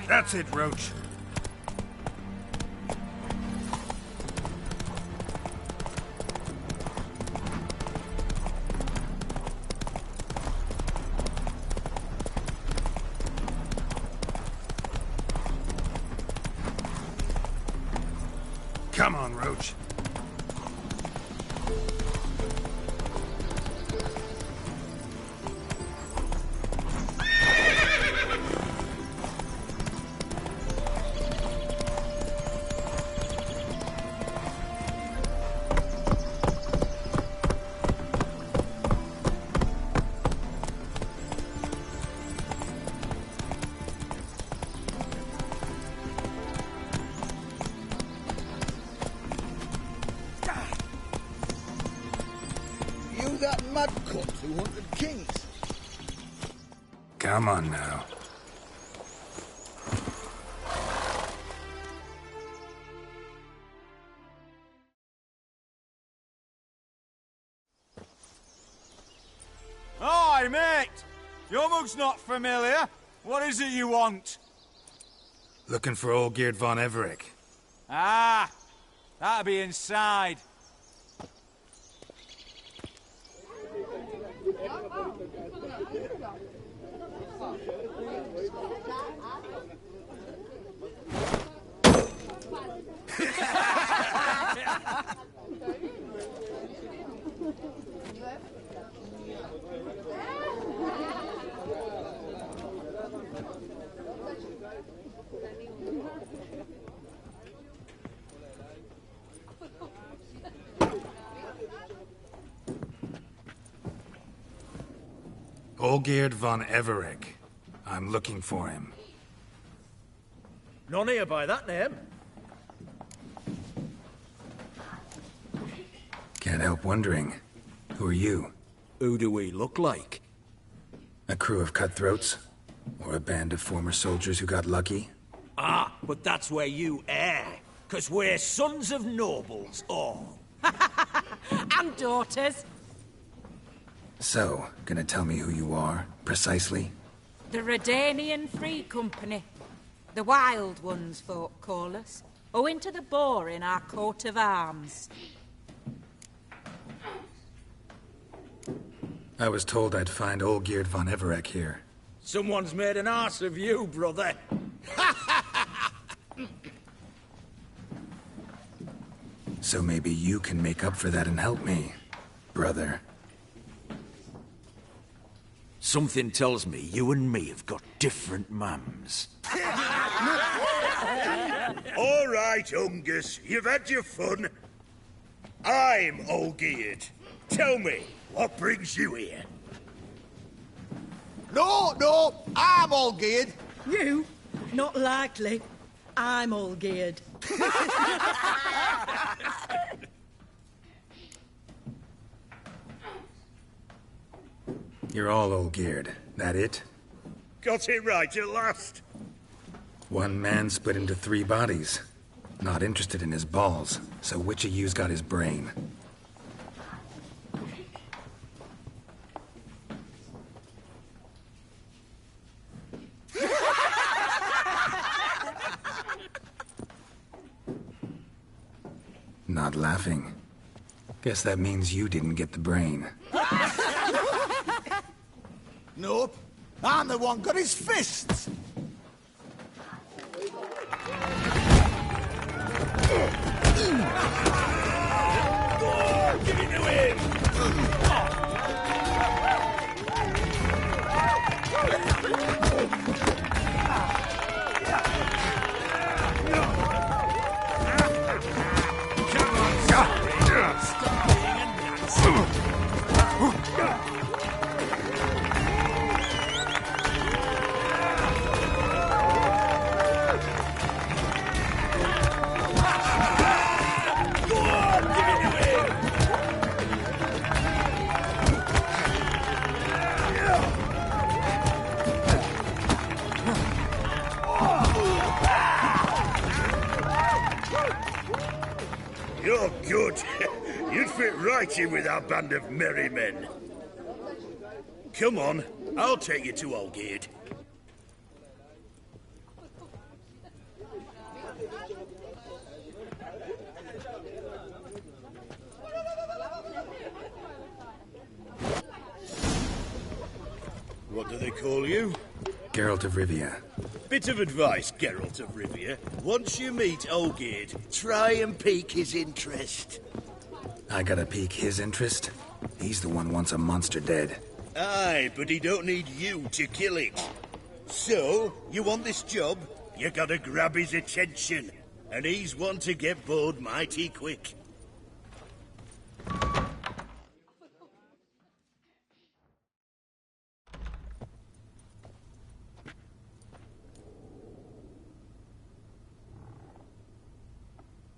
That's it, Roach. Come on, Roach. That mad cunt who hunted kings. Come on now. Hi, mate! Your mug's not familiar. What is it you want? Looking for Olgierd von Everec. Ah, that'll be inside. Olgierd von Everec. I'm looking for him. None here by that name. Can't help wondering. Who are you? Who do we look like? A crew of cutthroats? Or a band of former soldiers who got lucky? Ah, but that's where you err. 'Cause we're sons of nobles, all. And daughters. So, gonna tell me who you are, precisely? The Redanian Free Company. The Wild Ones, folk call us. Owing to the boar in our coat of arms. I was told I'd find Olgierd von Everec here. Someone's made an arse of you, brother. So maybe you can make up for that and help me, brother. Something tells me you and me have got different mums. All right, Ungus, you've had your fun. I'm Olgierd. Tell me, what brings you here? No, I'm Olgierd. You? Not likely. I'm all geared. You're all Olgierd, that it? Got it right at last. One man split into 3 bodies. Not interested in his balls, so which of you's got his brain? Not laughing. Guess that means you didn't get the brain. Nope. I'm the one got his fists. Give it to him! You're good. You'd fit right in with our band of merry men. Come on, I'll take you to Olgierd. do they call you? Geralt of Rivia. Bit of advice, Geralt of Rivia. Once you meet Olgierd, try and pique his interest. I gotta pique his interest? He's the one wants a monster dead. Aye, but he don't need you to kill it. So, you want this job? You gotta grab his attention. And he's one to get bored mighty quick.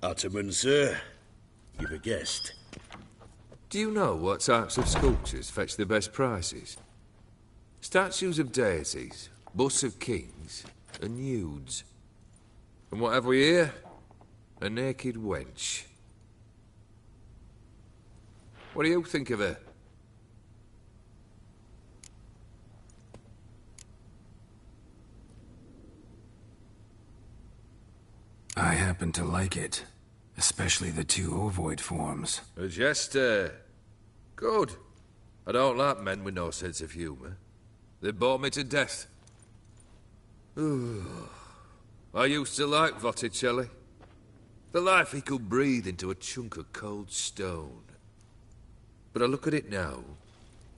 Ataman, sir. You've a guest. Do you know what types of sculptures fetch the best prices? Statues of deities, busts of kings, and nudes. And what have we here? A naked wench. What do you think of her? I happen to like it. Especially the two ovoid forms. A jester. Good. I don't like men with no sense of humour. They bore me to death. I used to like Botticelli. The life he could breathe into a chunk of cold stone. But I look at it now,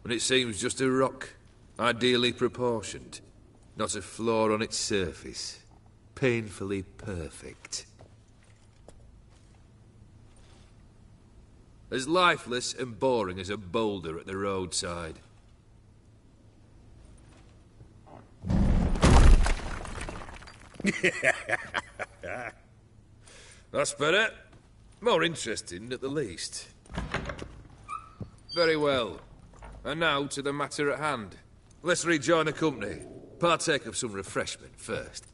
and it seems just a rock, ideally proportioned. Not a flaw on its surface. Painfully perfect. As lifeless and boring as a boulder at the roadside. That's better. More interesting, at the least. Very well. And now to the matter at hand. Let's rejoin the company. Partake of some refreshment first.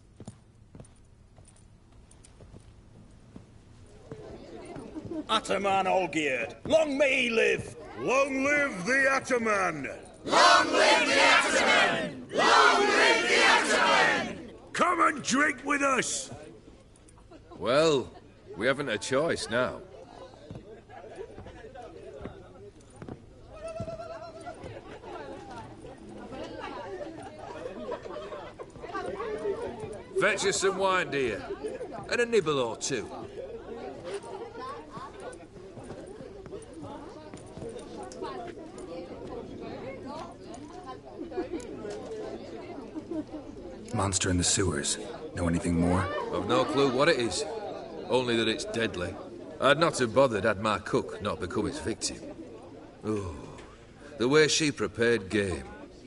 Ataman Olgierd, long may he live! Long live the Ataman! Long live the Ataman! Long live the Ataman! Come and drink with us! Well, we haven't a choice now. Fetch us some wine, dear. And a nibble or two. Monster in the sewers. Know anything more? I've no clue what it is. Only that it's deadly. I'd not have bothered had my cook not become its victim. Oh, the way she prepared game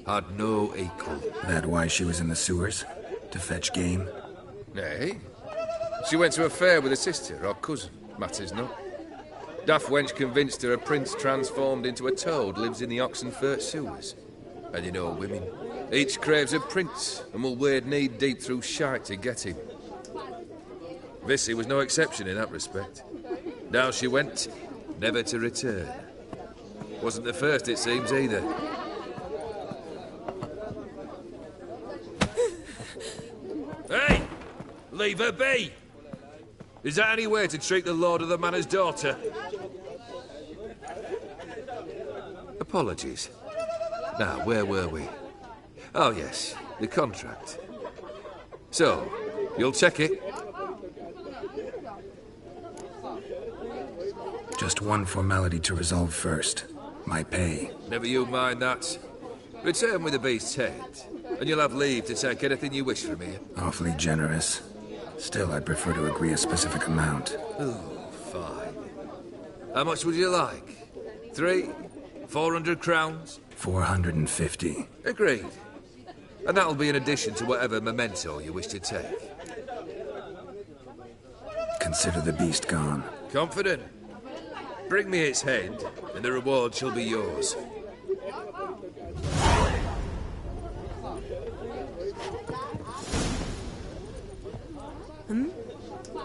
had no equal. That why she was in the sewers? To fetch game? Nay. She went to a fair with a sister or cousin. Matters not. Daft wench convinced her a prince transformed into a toad lives in the Oxenfurt sewers. And you know women. Each craves a prince, and will wade knee-deep through shite to get him. Vissy was no exception in that respect. Down she went, never to return. Wasn't the first, it seems, either. Hey! Leave her be! Is that any way to treat the lord of the manor's daughter? Apologies. Now, where were we? Oh, yes, the contract. So, you'll check it? Just one formality to resolve first. My pay. Never you mind that. Return with the beast's head, and you'll have leave to take anything you wish from here. Awfully generous. Still, I'd prefer to agree a specific amount. Oh, fine. How much would you like? 400 crowns? 450. Agreed. And that'll be in addition to whatever memento you wish to take. Consider the beast gone. Confident? Bring me its head, and the reward shall be yours.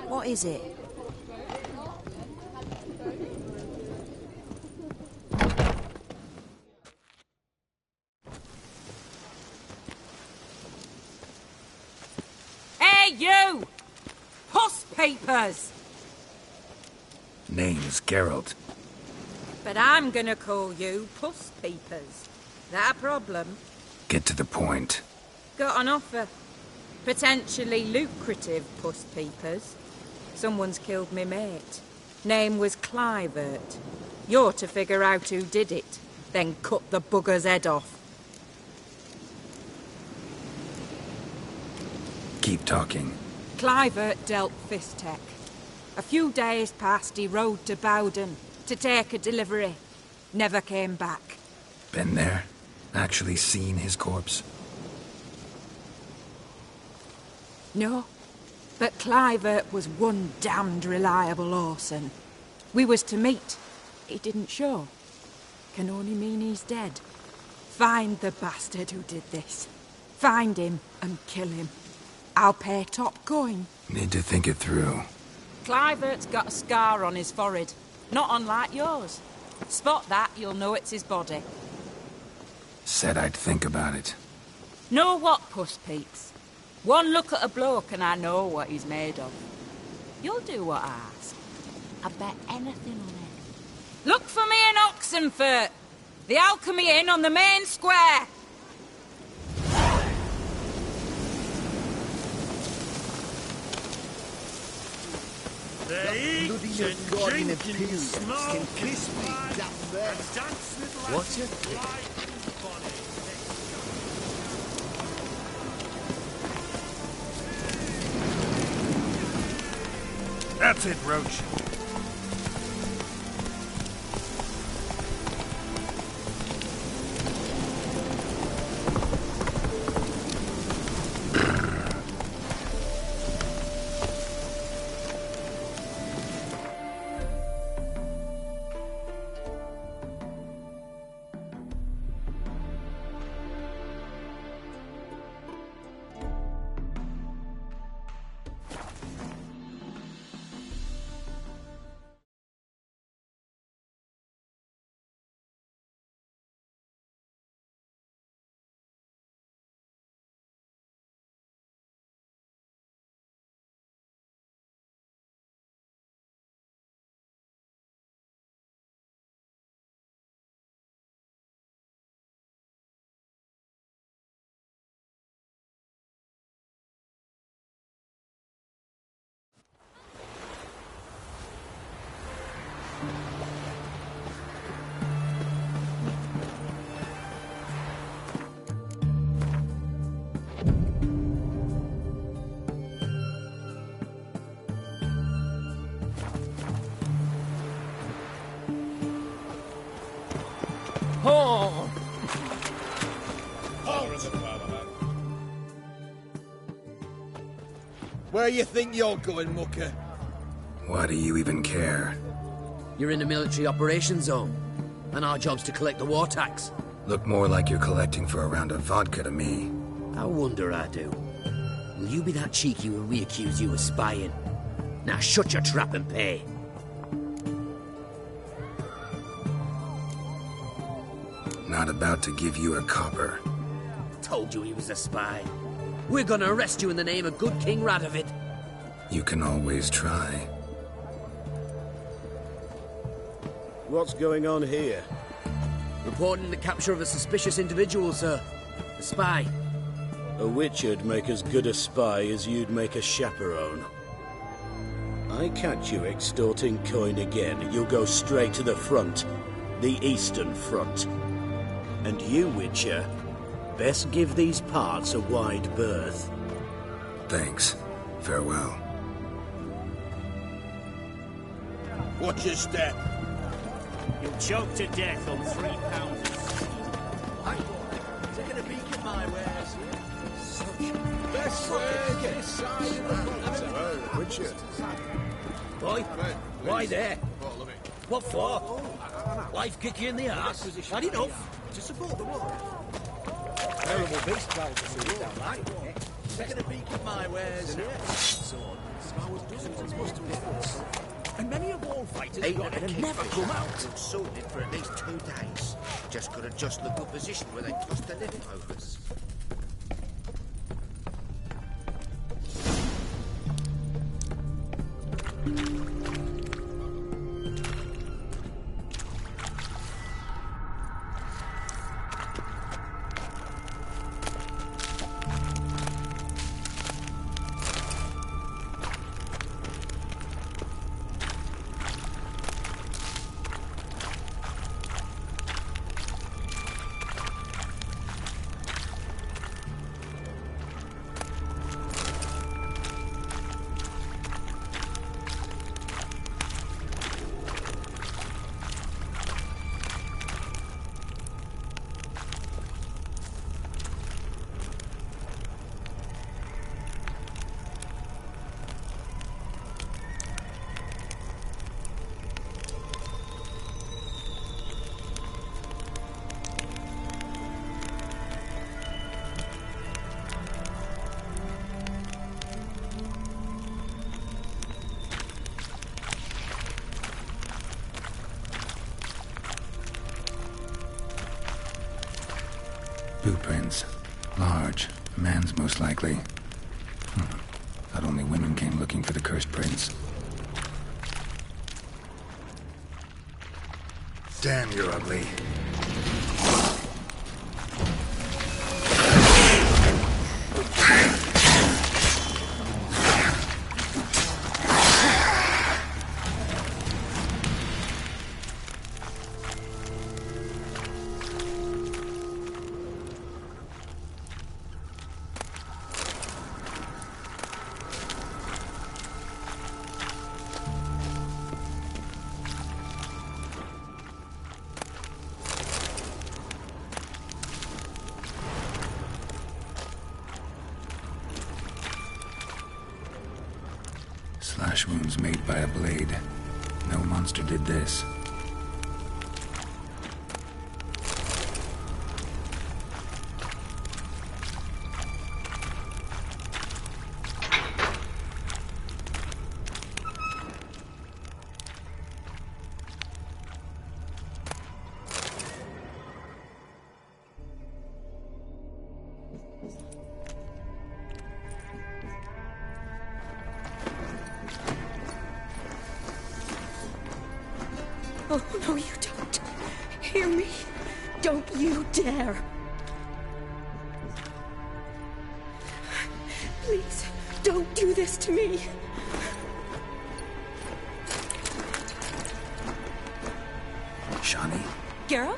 What is it? Hey, you! Puss papers! Name's Geralt. But I'm gonna call you Puss Peepers. That a problem? Get to the point. Got an offer. Potentially lucrative, puss peepers. Someone's killed me mate. Name was Clivert. You're to figure out who did it, then cut the bugger's head off. Keep talking. Clivert dealt Fistech. A few days passed, he rode to Bowden to take a delivery. Never came back. Been there? Actually seen his corpse? No, but Clivert was one damned reliable Orson. We was to meet. He didn't show. Can only mean he's dead. Find the bastard who did this. Find him and kill him. I'll pay top coin. Need to think it through. Clivert's got a scar on his forehead, not unlike yours. Spot that, you'll know it's his body. Said I'd think about it. Know what, puss peeps? One look at a bloke and I know what he's made of. You'll do what I ask. I bet anything on it. Look for me in Oxenfurt! The Alchemy Inn on the main square! They eat and drink and smoke and kiss me, fight damn and dance with What's lasses it? bright and bonny. That's it, Roach. Oh! Where you think you're going, mucker? Why do you even care? You're in the military operations zone, and our job's to collect the war tax. Look more like you're collecting for a round of vodka to me. I wonder I do. Will you be that cheeky when we accuse you of spying? Now shut your trap and pay. Not about to give you a copper. Told you he was a spy. We're gonna arrest you in the name of good King Radovid. You can always try. What's going on here? Reporting the capture of a suspicious individual, sir. A spy. A witcher'd make as good a spy as you'd make a chaperone. I catch you extorting coin again, you'll go straight to the front. The Eastern Front. And you, Witcher, best give these parts a wide berth. Thanks. Farewell. Watch your step. You'll choke to death on 3 pounds. Taking a peek at my wares. Best way, get inside of the Witcher. Boy, why there? What for? Life kick you in the ass? Had enough? To support the war. Terrible beast travels to see down like. Taking a peek at my wares. Sword. Scars dozens and mustard reports. And many a war fighter's got it and never come out. Sorted for at least 2 days. Just got to just the good position where they tossed the living over us. Blueprints. Large. A man's most likely. Thought only women came looking for the cursed prince. Damn, you're ugly. Slash wounds made by a blade. No monster did this. Oh, no, you don't. Hear me? Don't you dare. Please, don't do this to me. Shani? Geralt?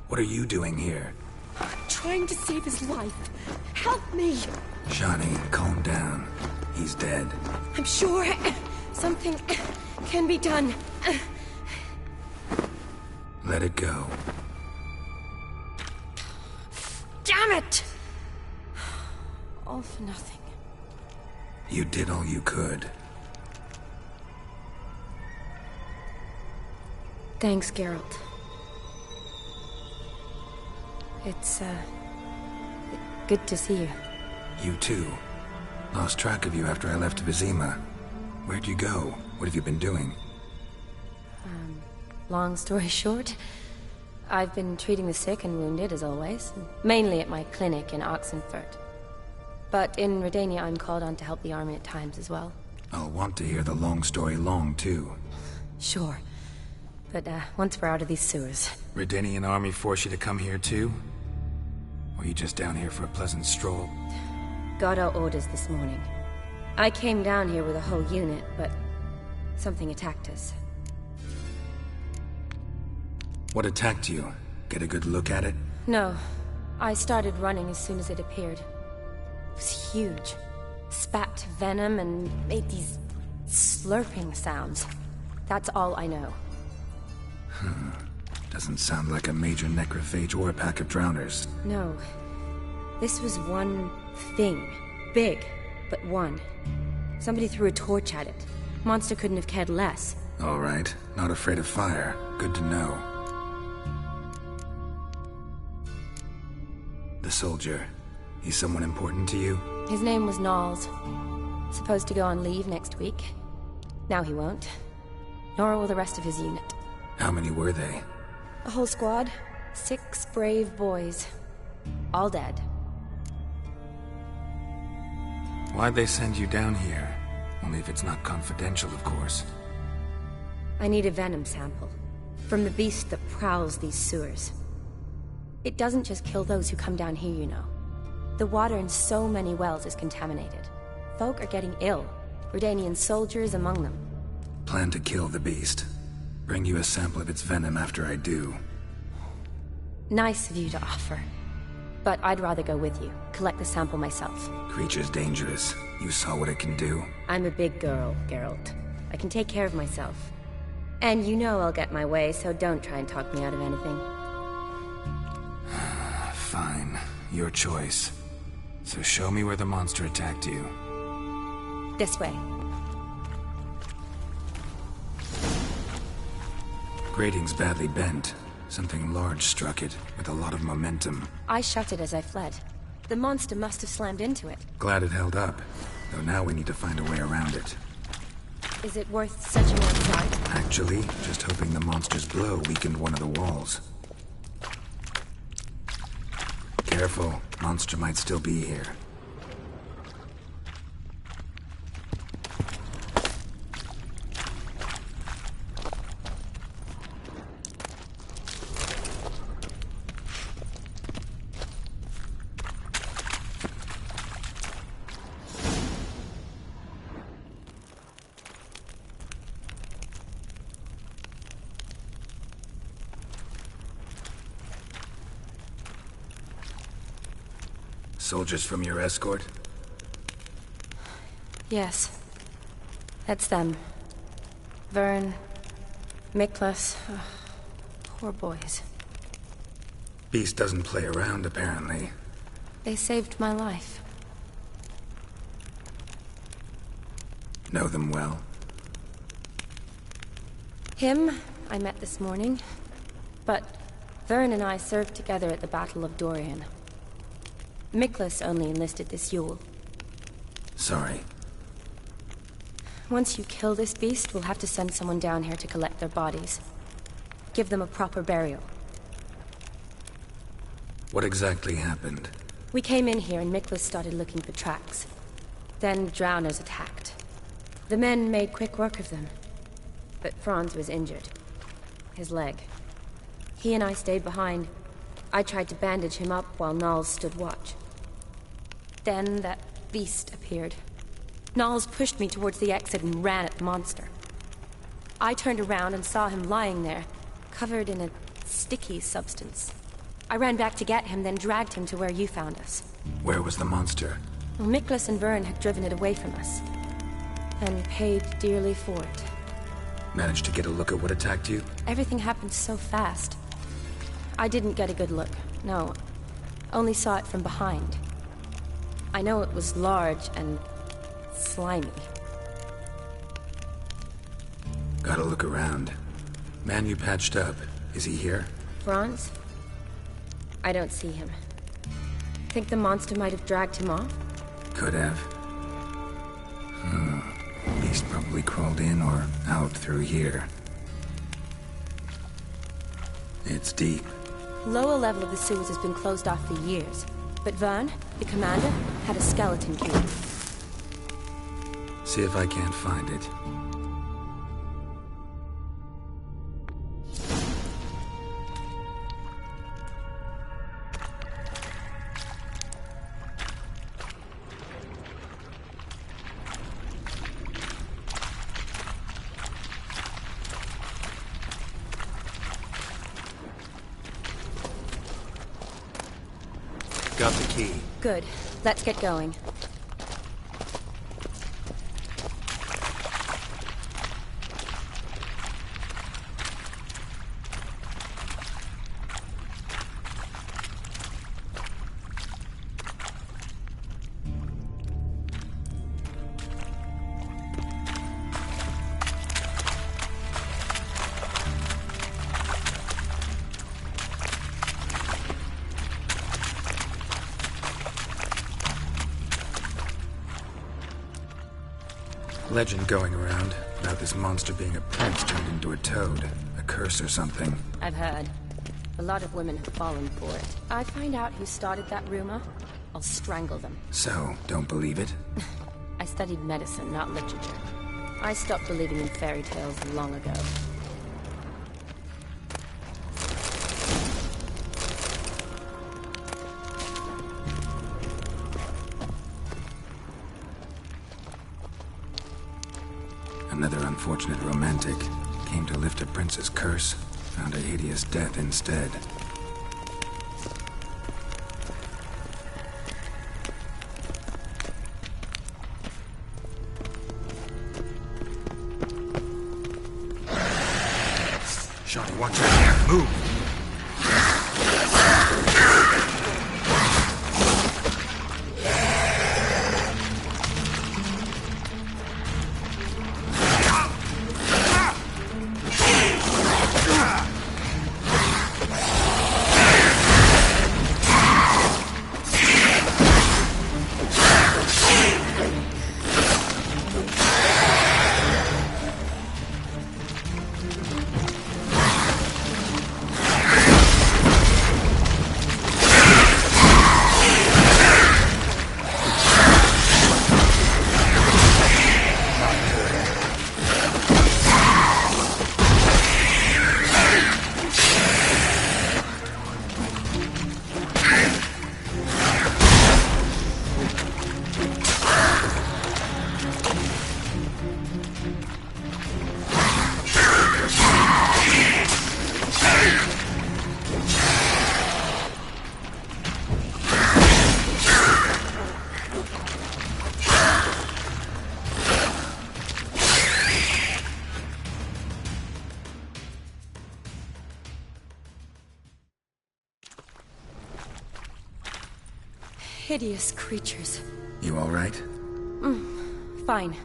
What are you doing here? Trying to save his life. Help me. Shani, calm down. He's dead. I'm sure something can be done. Let it go. Damn it! All for nothing. You did all you could. Thanks, Geralt. It's, good to see you. You too. Lost track of you after I left Vizima. Where'd you go? What have you been doing? Long story short, I've been treating the sick and wounded, as always. Mainly at my clinic in Oxenfurt. But in Redania, I'm called on to help the army at times as well. I'll want to hear the long story long, too. Sure. But, once we're out of these sewers... Redanian army force you to come here, too? Or are you just down here for a pleasant stroll? Got our orders this morning. I came down here with a whole unit, but... something attacked us. What attacked you? Get a good look at it? No. I started running as soon as it appeared. It was huge. Spat venom and made these slurping sounds. That's all I know. Doesn't sound like a major necrophage or a pack of drowners. No. This was one thing. Big, but one. Somebody threw a torch at it. Monster couldn't have cared less. All right. Not afraid of fire. Good to know. The soldier. He's someone important to you? His name was Knowles. Supposed to go on leave next week. Now he won't. Nor will the rest of his unit. How many were they? A whole squad. 6 brave boys. All dead. Why'd they send you down here? Only if it's not confidential, of course. I need a venom sample. From the beast that prowls these sewers. It doesn't just kill those who come down here, you know. The water in so many wells is contaminated. Folk are getting ill. Redanian soldiers among them. Plan to kill the beast. Bring you a sample of its venom after I do. Nice of you to offer. But I'd rather go with you. Collect the sample myself. Creature's dangerous. You saw what it can do. I'm a big girl, Geralt. I can take care of myself. And you know I'll get my way, so don't try and talk me out of anything. Fine. Your choice. So show me where the monster attacked you. This way. Grating's badly bent. Something large struck it, with a lot of momentum. I shut it as I fled. The monster must have slammed into it. Glad it held up. Though now we need to find a way around it. Is it worth searching outside? Actually, just hoping the monster's blow weakened one of the walls. Careful, monster might still be here. Soldiers from your escort? Yes. That's them. Vern, Miklas. Oh, poor boys. Beast doesn't play around, apparently. They saved my life. Know them well? Him, I met this morning. But Vern and I served together at the Battle of Dorian. Miklas only enlisted this Yule. Sorry. Once you kill this beast, we'll have to send someone down here to collect their bodies. Give them a proper burial. What exactly happened? We came in here and Miklas started looking for tracks. Then drowners attacked. The men made quick work of them. But Franz was injured. His leg. He and I stayed behind. I tried to bandage him up while Nals stood watch. Then that beast appeared. Nals pushed me towards the exit and ran at the monster. I turned around and saw him lying there, covered in a sticky substance. I ran back to get him, then dragged him to where you found us. Where was the monster? Well, Miklas and Vern had driven it away from us. And paid dearly for it. Managed to get a look at what attacked you? Everything happened so fast. I didn't get a good look, no. Only saw it from behind. I know it was large and slimy. Gotta look around. Man you patched up, is he here? Franz? I don't see him. Think the monster might have dragged him off? Could have. Beast probably crawled in or out through here. It's deep. Lower level of the sewers has been closed off for years. But Vern, the commander, had a skeleton key. See if I can't find it. Got the key. Good. Let's get going. Legend going around about this monster being a prince turned into a toad. A curse or something. I've heard. A lot of women have fallen for it. I find out who started that rumor, I'll strangle them. So, don't believe it? I studied medicine, not literature. I stopped believing in fairy tales long ago. Another unfortunate romantic came to lift a prince's curse, found a hideous death instead. Shawnee, watch out here. Move! hideous creatures. You all right? Fine.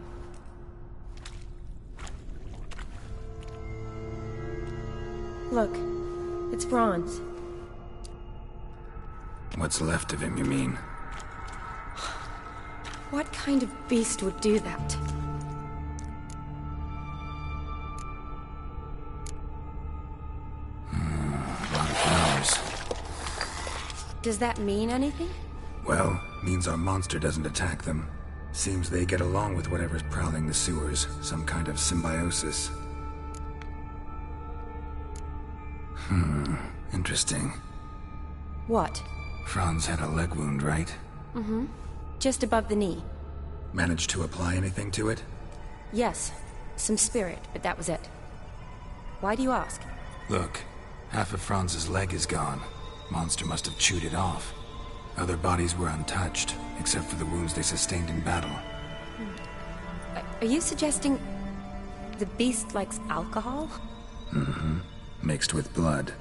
Look, it's bronze. What's left of him, you mean? What kind of beast would do that? A lot of flowers. Does that mean anything? Well, means our monster doesn't attack them. Seems they get along with whatever's prowling the sewers. Some kind of symbiosis. Interesting. What? Franz had a leg wound, right? Mm-hmm. Just above the knee. Managed to apply anything to it? Yes. Some spirit, but that was it. Why do you ask? Look, half of Franz's leg is gone. Monster must have chewed it off. Other bodies were untouched, except for the wounds they sustained in battle. Are you suggesting the beast likes alcohol? Mm-hmm. Mixed with blood.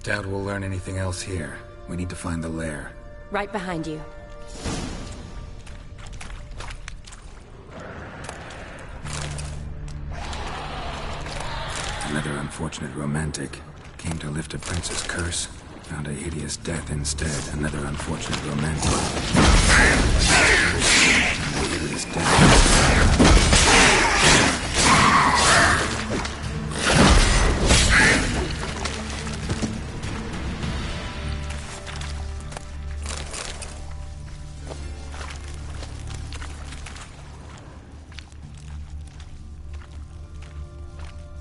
Doubt we'll learn anything else here. We need to find the lair. Right behind you. Another unfortunate romantic. Came to lift a prince's curse. Found a hideous death instead. Another unfortunate romantic. Found a hideous death.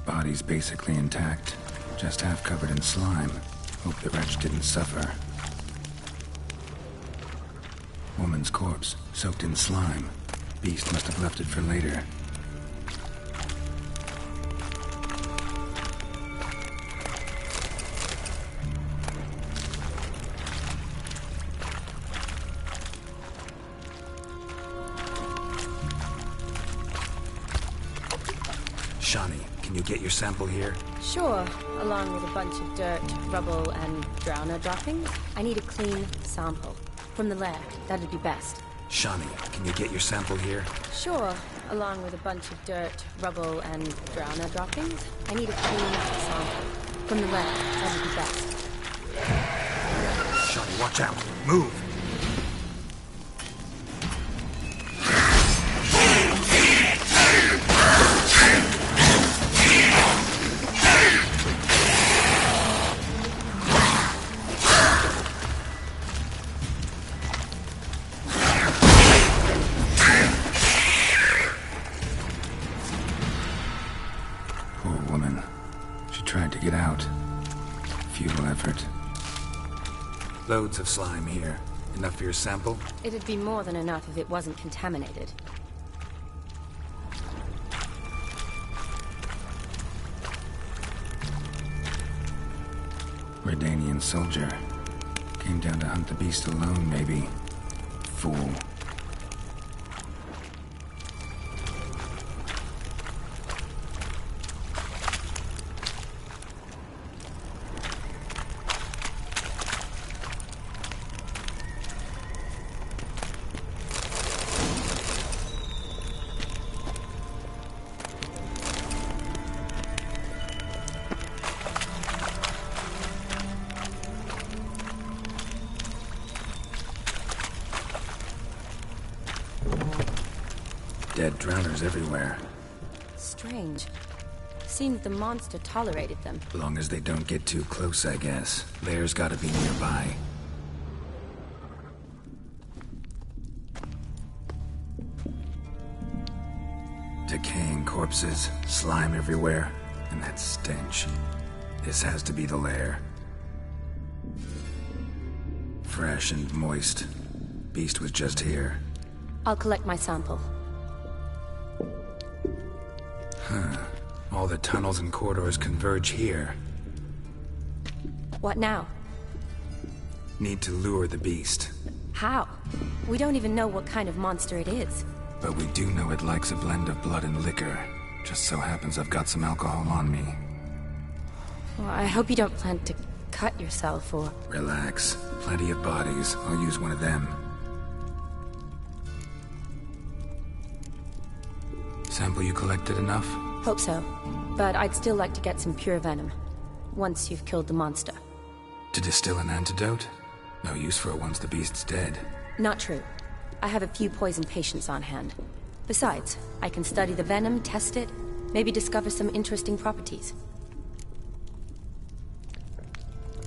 Body's basically intact, just half covered in slime. Hope the wretch didn't suffer. Woman's corpse, soaked in slime. Beast must have left it for later. Shani, can you get your sample here? Sure, along with a bunch of dirt, rubble, and drowner droppings. I need a clean sample. From the lab, that'd be best. Shani, can you get your sample here? Sure, along with a bunch of dirt, rubble, and drowner droppings. I need a clean sample. From the lab, that'd be best. Shani, watch out! Move! Loads of slime here. Enough for your sample? It'd be more than enough if it wasn't contaminated. Redanian soldier. Came down to hunt the beast alone, maybe. Fool. Dead drowners everywhere. Strange. Seems the monster tolerated them. Long as they don't get too close, I guess. Lair's gotta be nearby. Decaying corpses, slime everywhere, and that stench. This has to be the lair. Fresh and moist. Beast was just here. I'll collect my sample. Huh. All the tunnels and corridors converge here. What now? Need to lure the beast. How? We don't even know what kind of monster it is. But we do know it likes a blend of blood and liquor. Just so happens I've got some alcohol on me. Well, I hope you don't plan to cut yourself or... Relax. Plenty of bodies. I'll use one of them. Sample you collected enough? Hope so. But I'd still like to get some pure venom. Once you've killed the monster. To distill an antidote? No use for it once the beast's dead. Not true. I have a few poison patients on hand. Besides, I can study the venom, test it, maybe discover some interesting properties.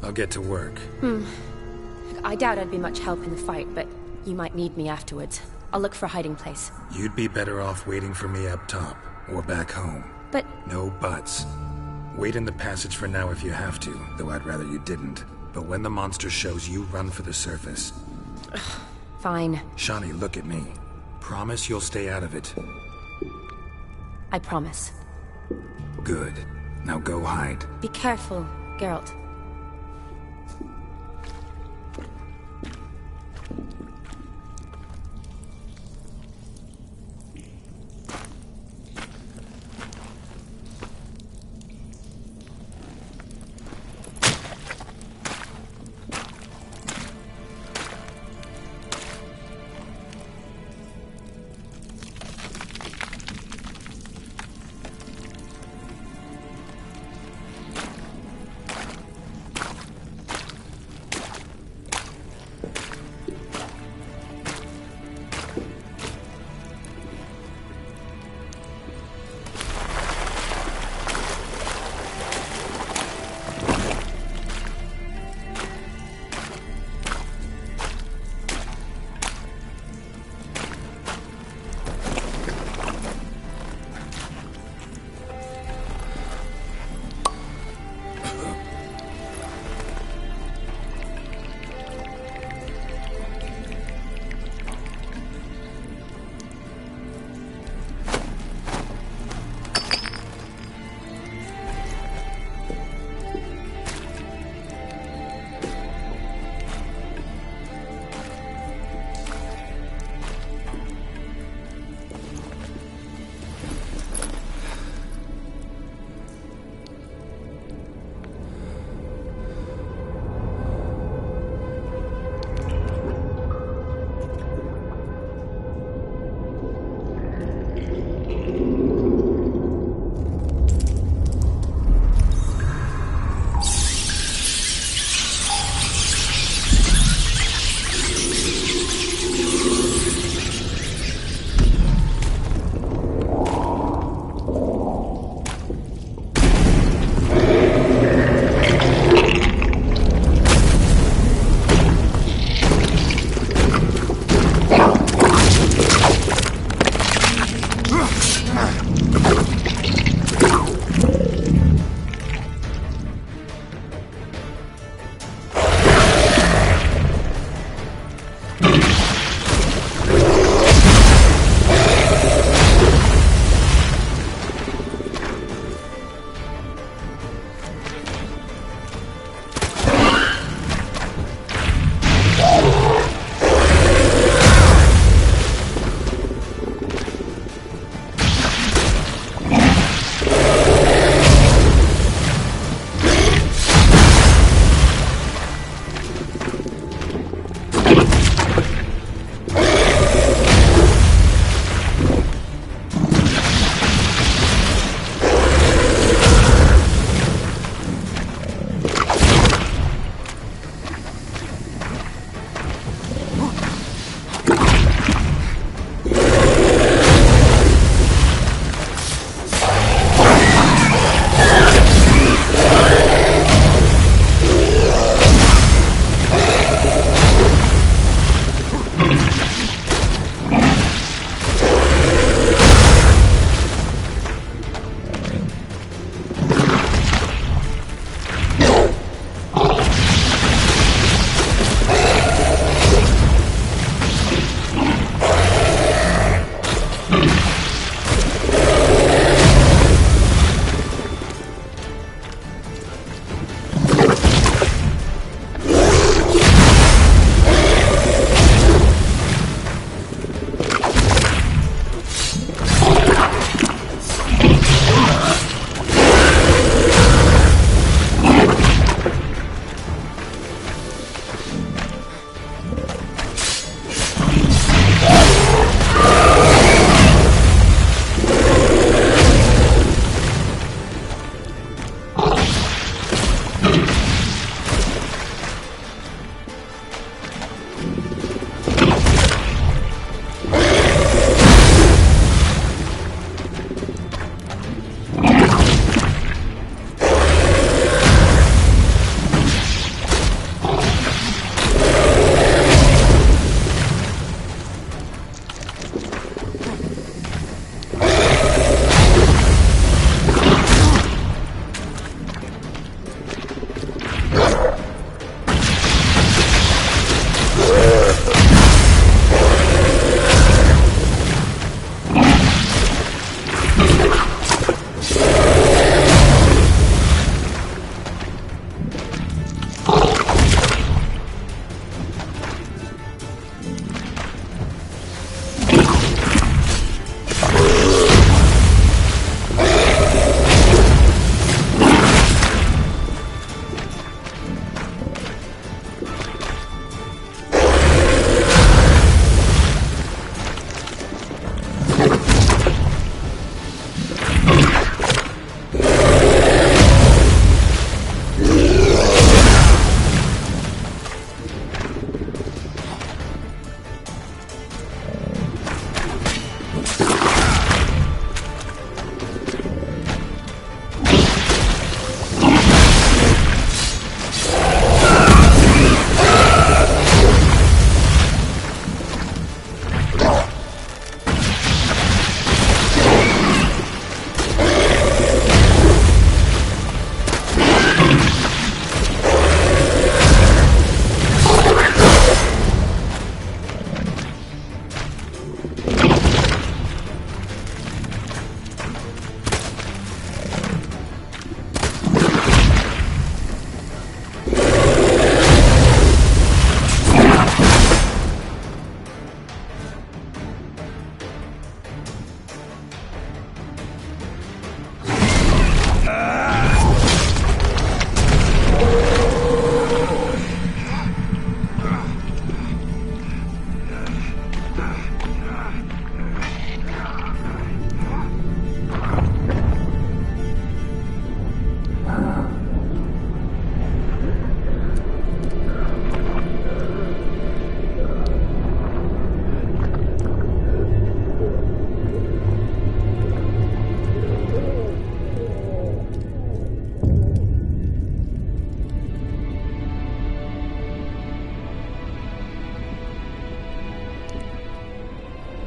I'll get to work. I doubt I'd be much help in the fight, but you might need me afterwards. I'll look for a hiding place. You'd be better off waiting for me up top, or back home. But... No buts. Wait in the passage for now if you have to, though I'd rather you didn't. But when the monster shows, you run for the surface. Fine. Shani, look at me. Promise you'll stay out of it. I promise. Good. Now go hide. Be careful, Geralt.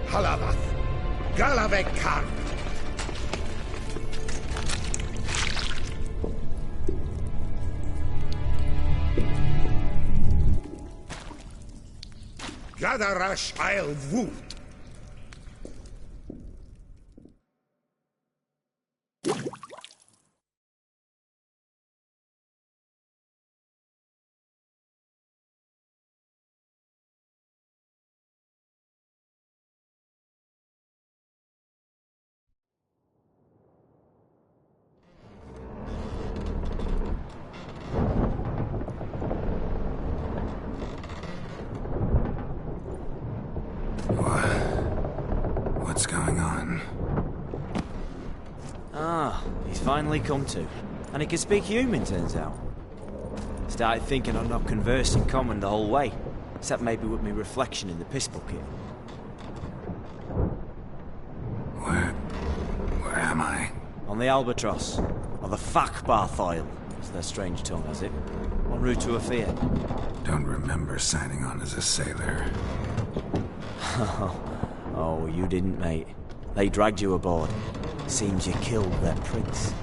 Halavath, Galavek Khan. Gadarash I'll Wood. What's going on? Ah, he's finally come to. And he can speak human, turns out. Started thinking I'd not conversed in common the whole way, except maybe with me reflection in the piss bucket. Where am I? On the Albatross, or the Fakbarth Isle, as their strange tongue has it, en route to Afir. Don't remember signing on as a sailor. Oh, you didn't, mate. They dragged you aboard. Seems you killed their prince.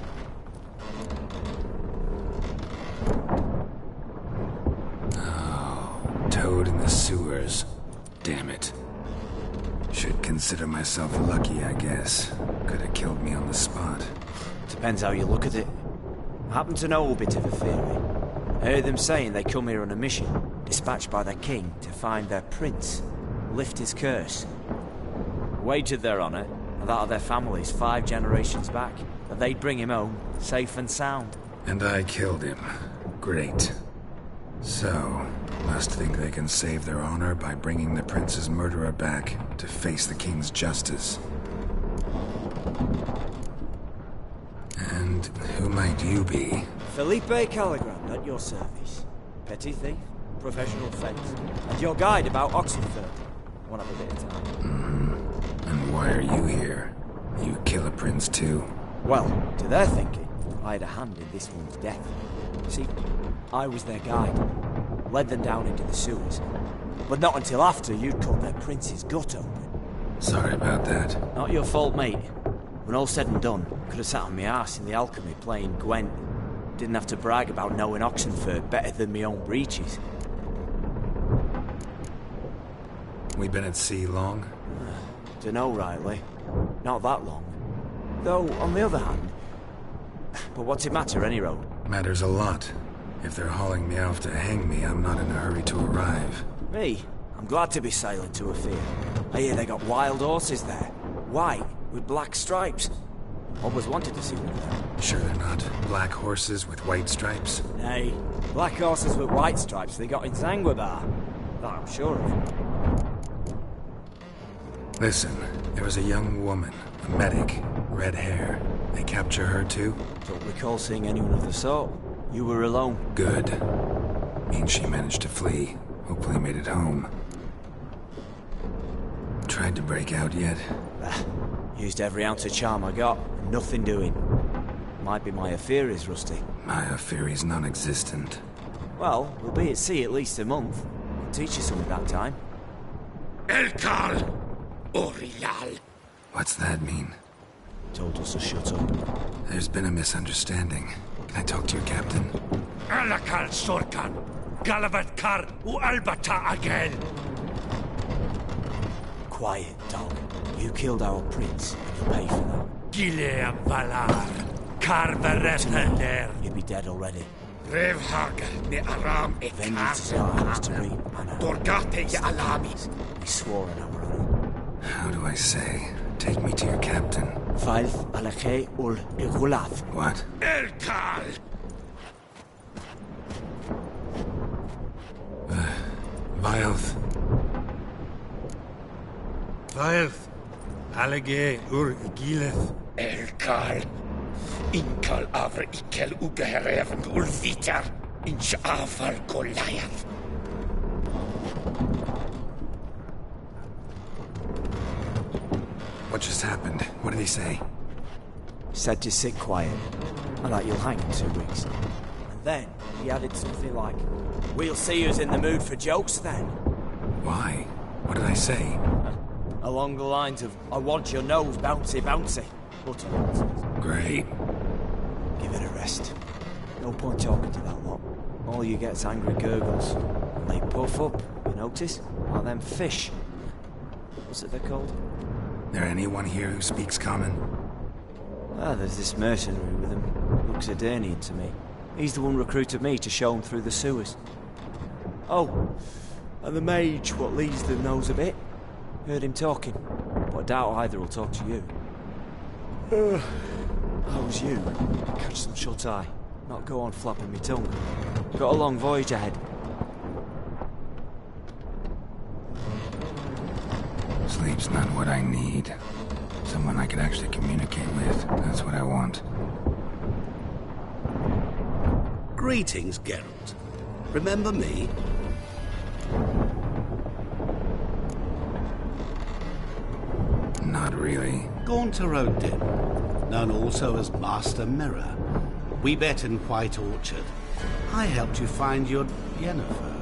Oh, Toad in the sewers. Damn it. Should consider myself lucky, I guess. Could have killed me on the spot. Depends how you look at it. I happen to know a bit of a theory. I heard them saying they come here on a mission, dispatched by their king to find their prince, lift his curse. Wagered their honour, and that of their families 5 generations back, that they'd bring him home, safe and sound. And I killed him. Great. So, must think they can save their honor by bringing the prince's murderer back to face the king's justice. And who might you be? Felipe Caligrand, at your service. Petty thief, professional fence, and your guide about Oxenfurt. Want to have a bit of time. And why are you here? You kill a prince too? Well, to their thinking, I had a hand in this one's death. See, I was their guide. Led them down into the sewers. But not until after you'd cut their prince's gut open. Sorry about that. Not your fault, mate. When all said and done, could have sat on my arse in the alchemy playing Gwent. Didn't have to brag about knowing Oxenfurt better than my own breeches. We been at sea long? Dunno rightly. Not that long. Though, on the other hand... But what's it matter, any road? Matters a lot. If they're hauling me off to hang me, I'm not in a hurry to arrive. Me? I'm glad to be sailing to Afir. I hear they got wild horses there. White, with black stripes. Always wanted to see one of them. Sure they're not black horses with white stripes? Nay, black horses with white stripes they got in Zangwabar. That I'm sure of. Listen, there was a young woman, a medic, red hair. They capture her too? Don't recall seeing anyone of the sort. You were alone. Good. Means she managed to flee. Hopefully made it home. Tried to break out yet? Used every ounce of charm I got. Nothing doing. Might be my Afiri's rusty. My Afiri's non-existent. Well, we'll be at sea at least a month. I'll teach you something that time. Elkal! Orilal! What's that mean? Told us to shut up. There's been a misunderstanding. Can I talk to your captain? Alakal Sorkan! Galavat Kar u Albata again! Quiet, dog. You killed our prince, and you'll pay for that. Gileam Valar! Kar Verefender! You'd be dead already. Revhaga ne Aram e Vengeance is not ours to reap, Anna. Dorgate ya Alamis! We swore an hour on How do I say? Take me to your captain. Faith Alakhe ul Igulath. What? Elkal! Vilth. Vilth! Alage ur Igileth. Elkal! Inkal avr ikel ugeherevn ulvitar. Inch afal Goliath. What just happened? What did he say? Said to sit quiet, and that you'll hang in 2 weeks. And then he added something like, "We'll see who's in the mood for jokes then." Why? What did I say? Along the lines of, I want your nose bouncy bouncy. Utter nonsense. Great. Give it a rest. No point talking to that lot. All you get's angry gurgles. And they puff up, you notice? Like them fish. What's it they're called? There anyone here who speaks common? Ah, there's this mercenary with him. Looks Edirnian to me. He's the one recruited me to show him through the sewers. Oh, and the mage what leads them knows a bit. Heard him talking, but I doubt either will talk to you. How's you? Catch some shut-eye. Not go on flapping me tongue. Got a long voyage ahead. Sleep's not what I need. Someone I could actually communicate with. That's what I want. Greetings, Geralt. Remember me? Not really. Gaunter Odin, known also as Master Mirror. We met in White Orchard. I helped you find your Yennefer.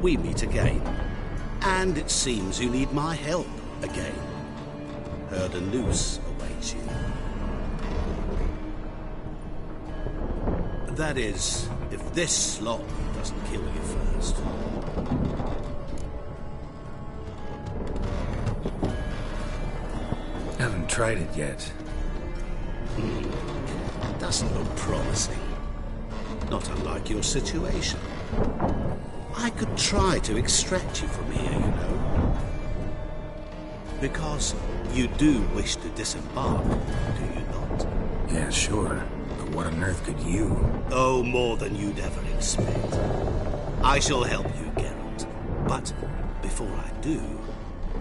We meet again. And it seems you need my help again. Heard a noose awaits you. That is, if this slot doesn't kill you first. Haven't tried it yet. Doesn't look promising. Not unlike your situation. I could try to extract you from here, you know. Because you do wish to disembark, do you not? Yeah, sure. But what on earth could you? Oh, more than you'd ever expect. I shall help you, Geralt. But before I do,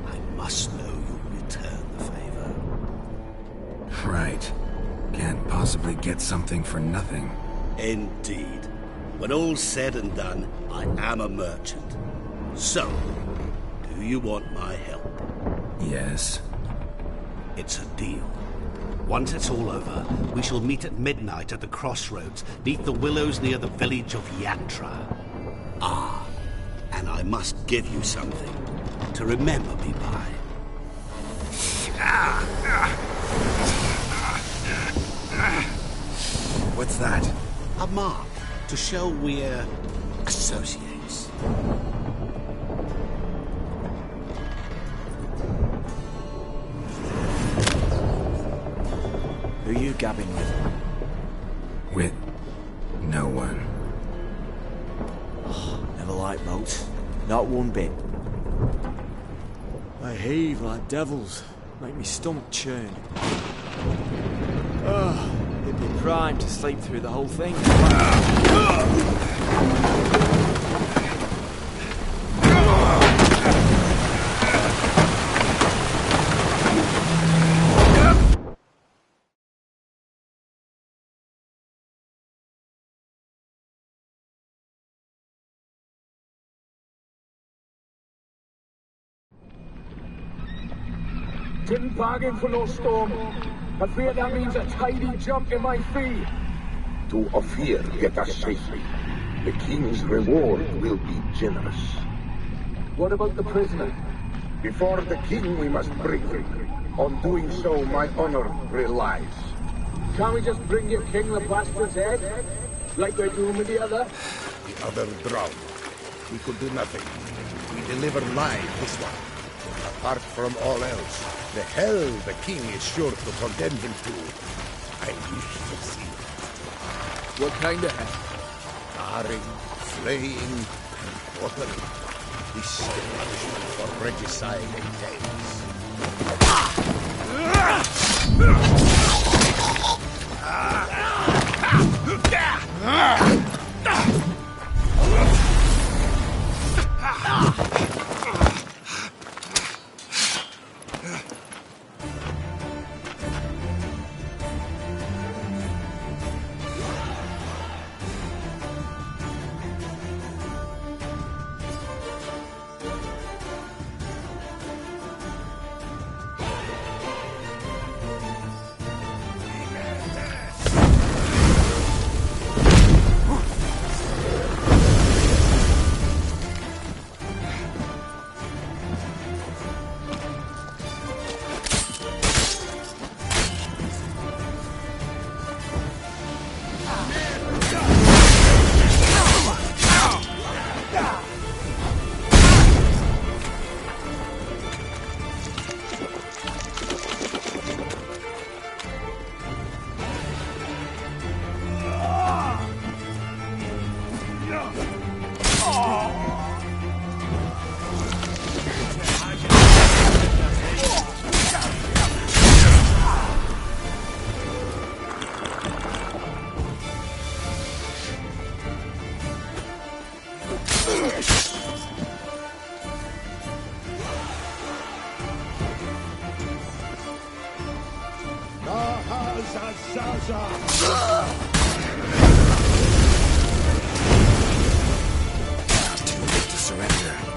I must know you'll return the favor. Right. Can't possibly get something for nothing. Indeed. When all's said and done, I am a merchant. So, do you want my help? Yes. It's a deal. Once it's all over, we shall meet at midnight at the crossroads, neath the willows near the village of Yantra. Ah, and I must give you something to remember me by. What's that? A mark to show we're associates. Who are you gabbing with? With no one. Oh, never liked boats. Not one bit. They heave like devils. Make me stomach churn. Oh, it'd be prime to sleep through the whole thing. Didn't bargain for no storm. I fear that means a tidy jump in my fee. To Ophir, get us safely. The king's reward will be generous. What about the prisoner? Before the king, we must bring him. On doing so, my honor relies. Can't we just bring your king the bastard's head? Like we're doing with the other? The other drowned. We could do nothing. We deliver live this one. Apart from all else, the hell the king is sure to condemn him to. I wish to see. What kind of hell? Tarring, flaying, and quartering. This is the punishment for regicide Too late to surrender.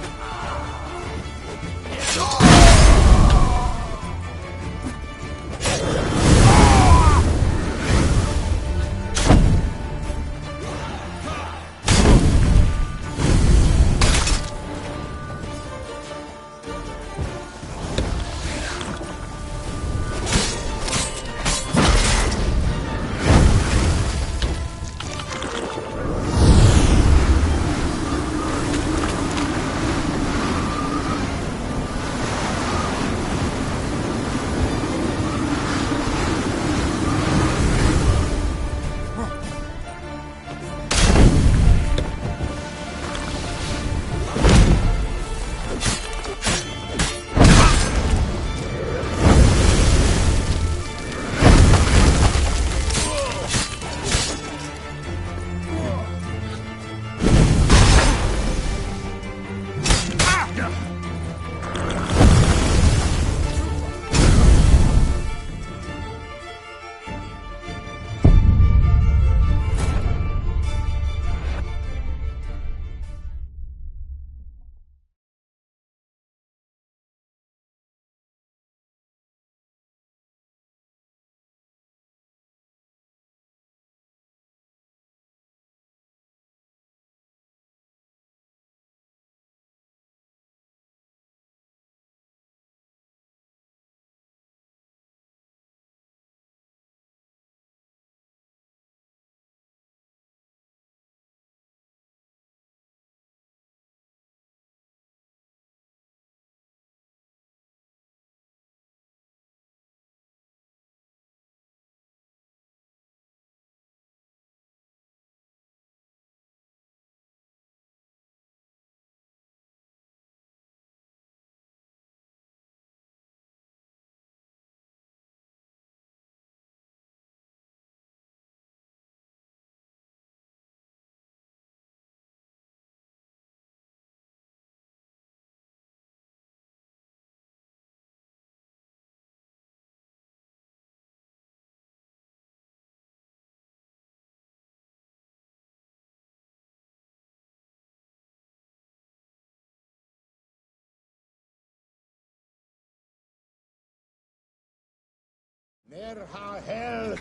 Ner ha hell!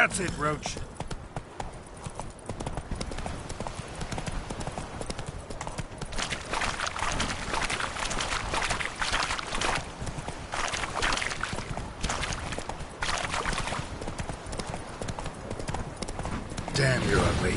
That's it, Roach. Damn, you're ugly.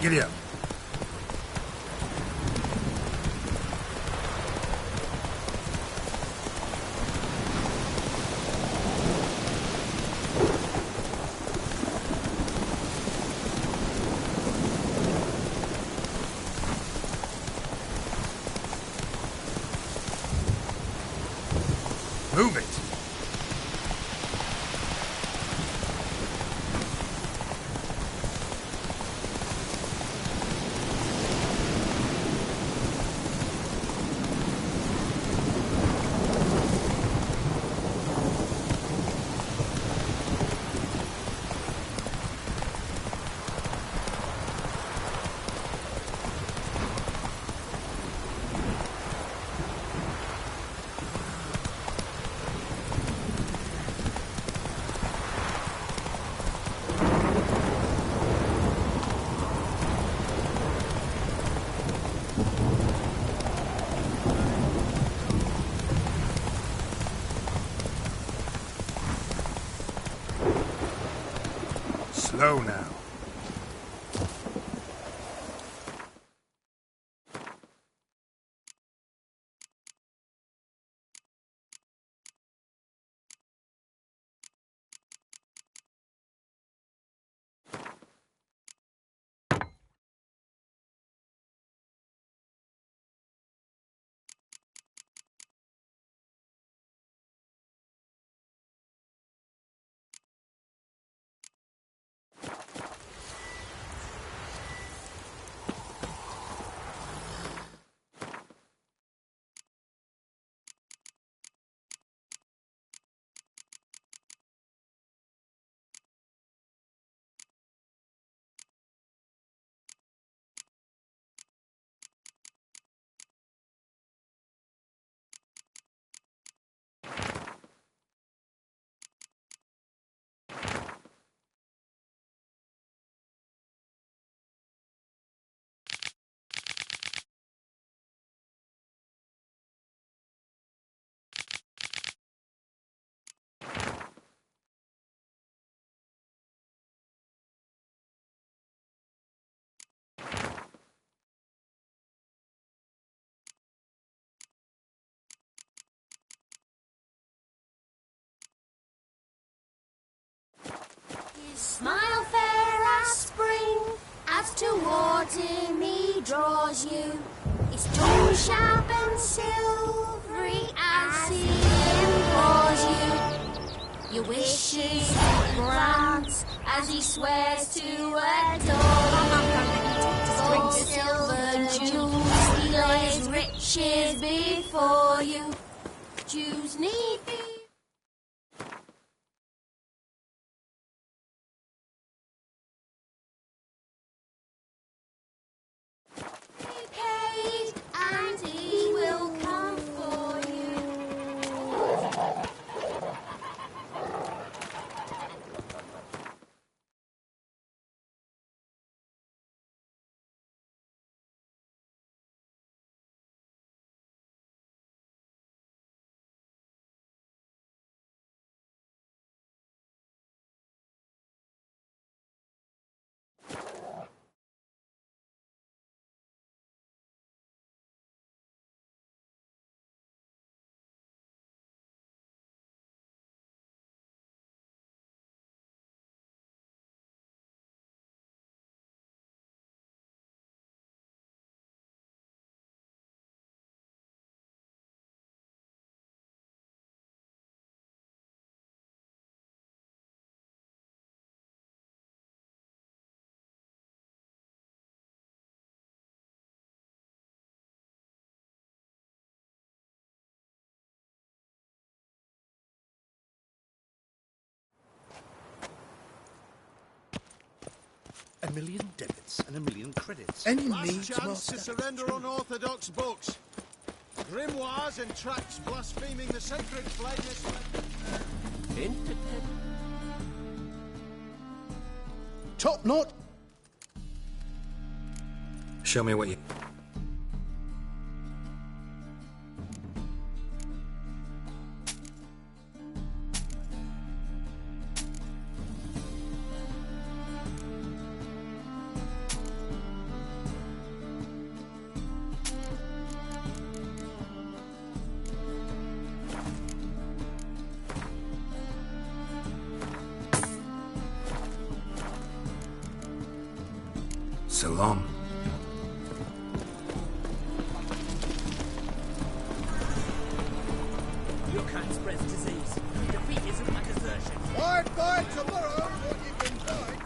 Giddy up. Move it. Slow now. Smile fair as spring, as towards him he draws you. His tongue sharp and silvery as he implores you. Your wishes grant as he swears to adore you. Gold, silver, jewels. riches before you. Choose need be. Paid, and he will come for you. A million debits and a million credits. Any Last needs, chance Master? to surrender unorthodox books. Grimoires and tracts blaspheming the sacred flame. Top knot. Show me what you... So long. Your kind spreads disease. Defeat isn't my desertion. Fight by tomorrow, or you can die.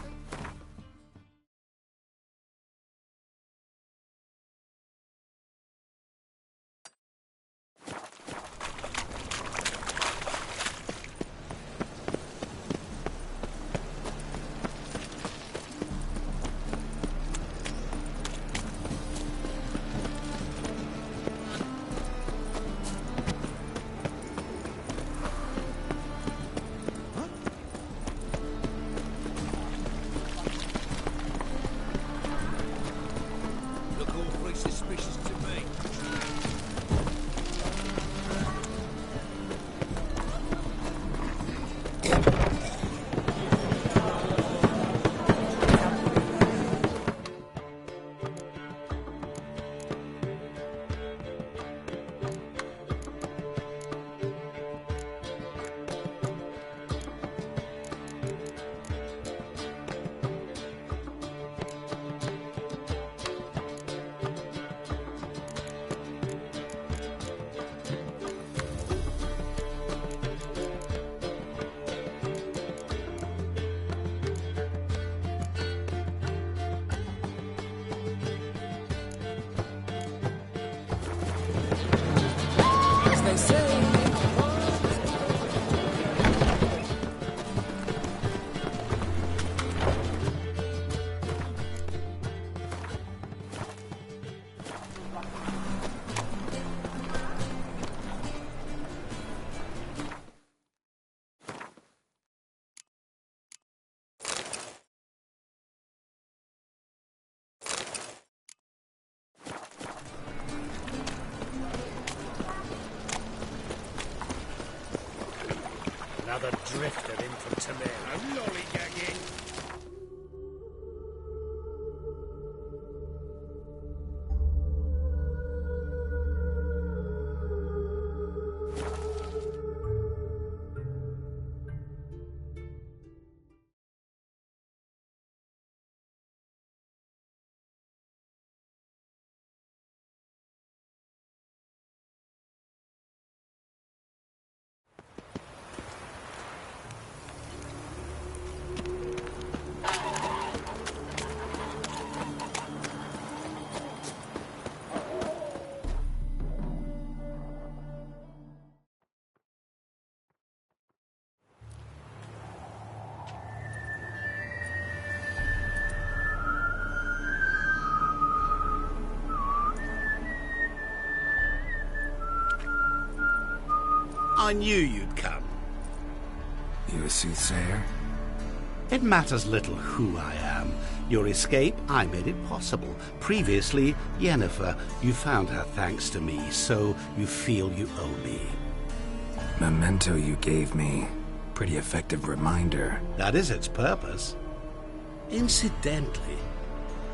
Look awfully suspicious to me. As they say. Another drifter in from Tamera, lollygagging. I knew you'd come. You a soothsayer? It matters little who I am. Your escape, I made it possible. Previously, Yennefer, you found her thanks to me, so you feel you owe me. Memento you gave me. Pretty effective reminder. That is its purpose. Incidentally,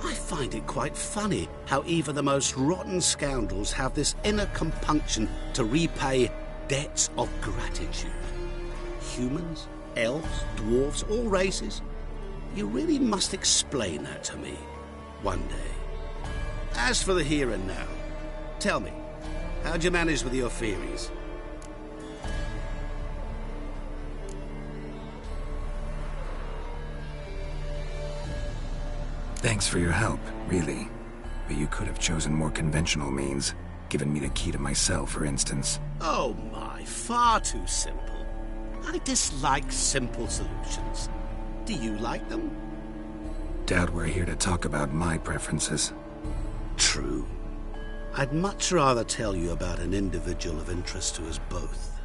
I find it quite funny how even the most rotten scoundrels have this inner compunction to repay debts of gratitude. Humans, elves, dwarves, all races. You really must explain that to me one day. As for the here and now, tell me, how'd you manage with your theories? Thanks for your help, really. But you could have chosen more conventional means. Given me the key to my cell, for instance. Oh my, far too simple. I dislike simple solutions. Do you like them? Doubt we're here to talk about my preferences. True. I'd much rather tell you about an individual of interest to us both.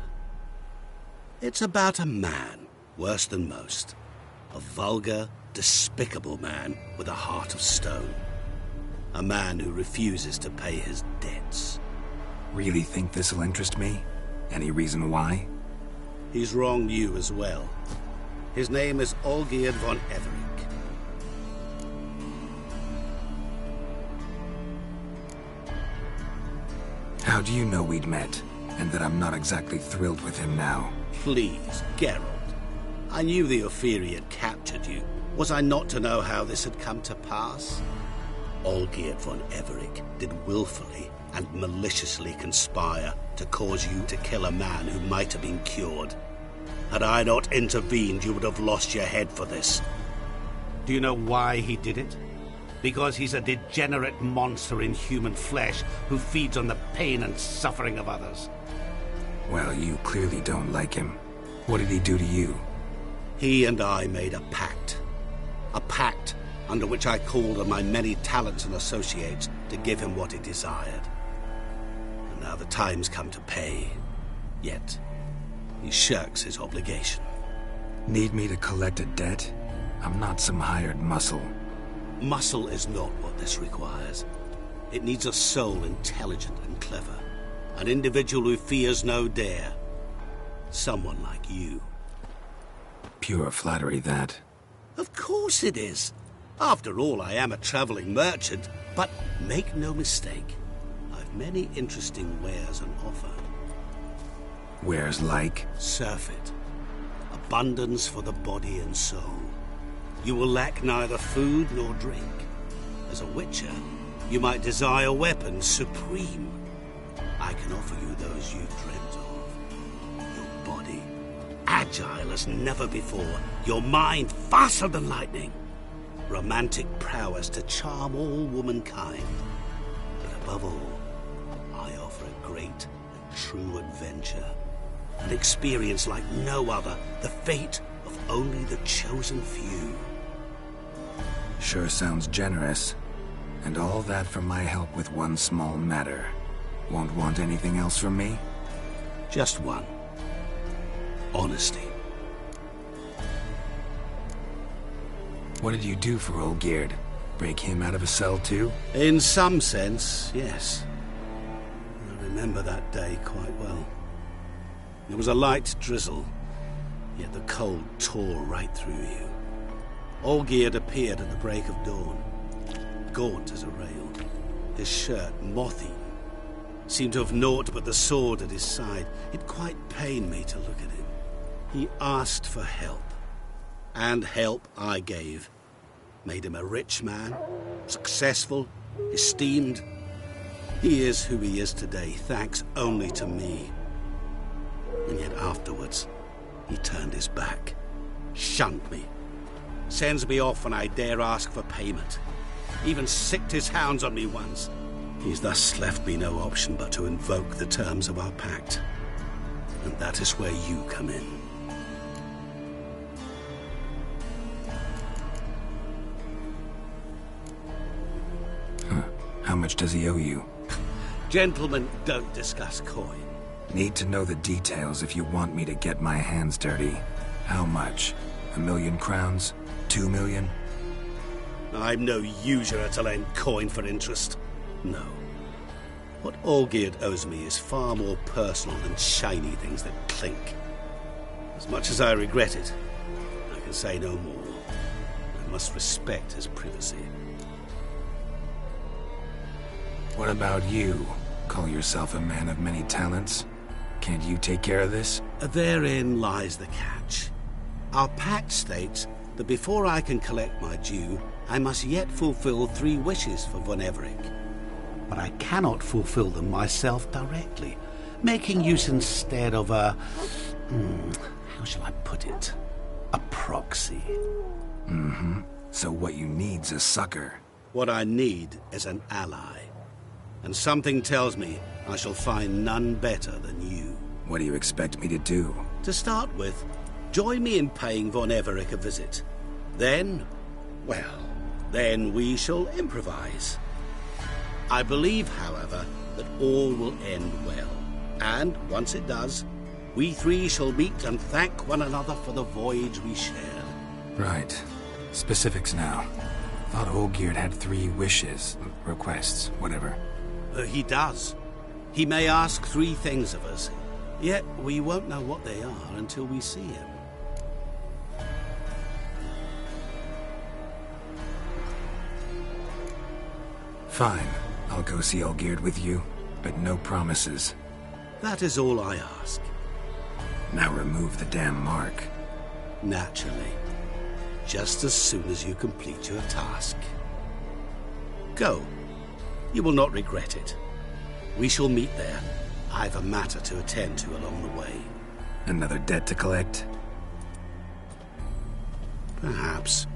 It's about a man, worse than most. A vulgar, despicable man with a heart of stone. A man who refuses to pay his debts. Really think this'll interest me? Any reason why? He's wronged you as well. His name is Olgierd von Everec. How do you know we'd met, and that I'm not exactly thrilled with him now? Please, Geralt. I knew the Ophiri had captured you. Was I not to know how this had come to pass? Olgierd von Everec did willfully and maliciously conspire to cause you to kill a man who might have been cured. Had I not intervened, you would have lost your head for this. Do you know why he did it? Because he's a degenerate monster in human flesh who feeds on the pain and suffering of others. Well, you clearly don't like him. What did he do to you? He and I made a pact. A pact under which I called on my many talents and associates to give him what he desired. And now the time's come to pay. Yet, he shirks his obligation. Need me to collect a debt? I'm not some hired muscle. Muscle is not what this requires. It needs a soul intelligent and clever. An individual who fears no dare. Someone like you. Pure flattery, that. Of course it is. After all, I am a traveling merchant. But make no mistake, I've many interesting wares on offer. Wares like? Surfeit. Abundance for the body and soul. You will lack neither food nor drink. As a witcher, you might desire weapons supreme. I can offer you those you've dreamt of. Your body, agile as never before. Your mind, faster than lightning. Romantic prowess to charm all womankind. But above all, I offer a great and true adventure. An experience like no other. The fate of only the chosen few. Sure sounds generous. And all that for my help with one small matter. Won't want anything else from me? Just one. Honesty. What did you do for Olgierd? Break him out of a cell too? In some sense, yes. I remember that day quite well. There was a light drizzle, yet the cold tore right through you. Olgierd appeared at the break of dawn, gaunt as a rail, his shirt moth-eaten. Seemed to have naught but the sword at his side. It quite pained me to look at him. He asked for help. And help I gave. Made him a rich man, successful, esteemed. He is who he is today, thanks only to me. And yet afterwards, he turned his back, shunned me, sends me off when I dare ask for payment. Even sicked his hounds on me once. He's thus left me no option but to invoke the terms of our pact. And that is where you come in. How much does he owe you? Gentlemen don't discuss coin. Need to know the details if you want me to get my hands dirty. How much? 1 million crowns? 2 million? I'm no usurer to lend coin for interest. No. What Olgierd owes me is far more personal than shiny things that clink. As much as I regret it, I can say no more. I must respect his privacy. What about you? Call yourself a man of many talents? Can't you take care of this? Therein lies the catch. Our pact states that before I can collect my due, I must yet fulfill 3 wishes for Von Everec. But I cannot fulfill them myself directly, making use instead of a... how shall I put it? A proxy. Mm-hmm. So what you need's a sucker. What I need is an ally. And something tells me I shall find none better than you. What do you expect me to do? To start with, join me in paying Von Everec a visit. Then, well, then we shall improvise. I believe, however, that all will end well. And once it does, we 3 shall meet and thank one another for the voyage we shared. Right. Specifics now. Thought Olgierd had 3 wishes, requests, whatever. He does. He may ask 3 things of us, yet we won't know what they are until we see him. Fine. I'll go see Olgierd with you, but no promises. That is all I ask. Now remove the damn mark. Naturally. Just as soon as you complete your task. Go. You will not regret it. We shall meet there. I've a matter to attend to along the way. Another debt to collect? Perhaps.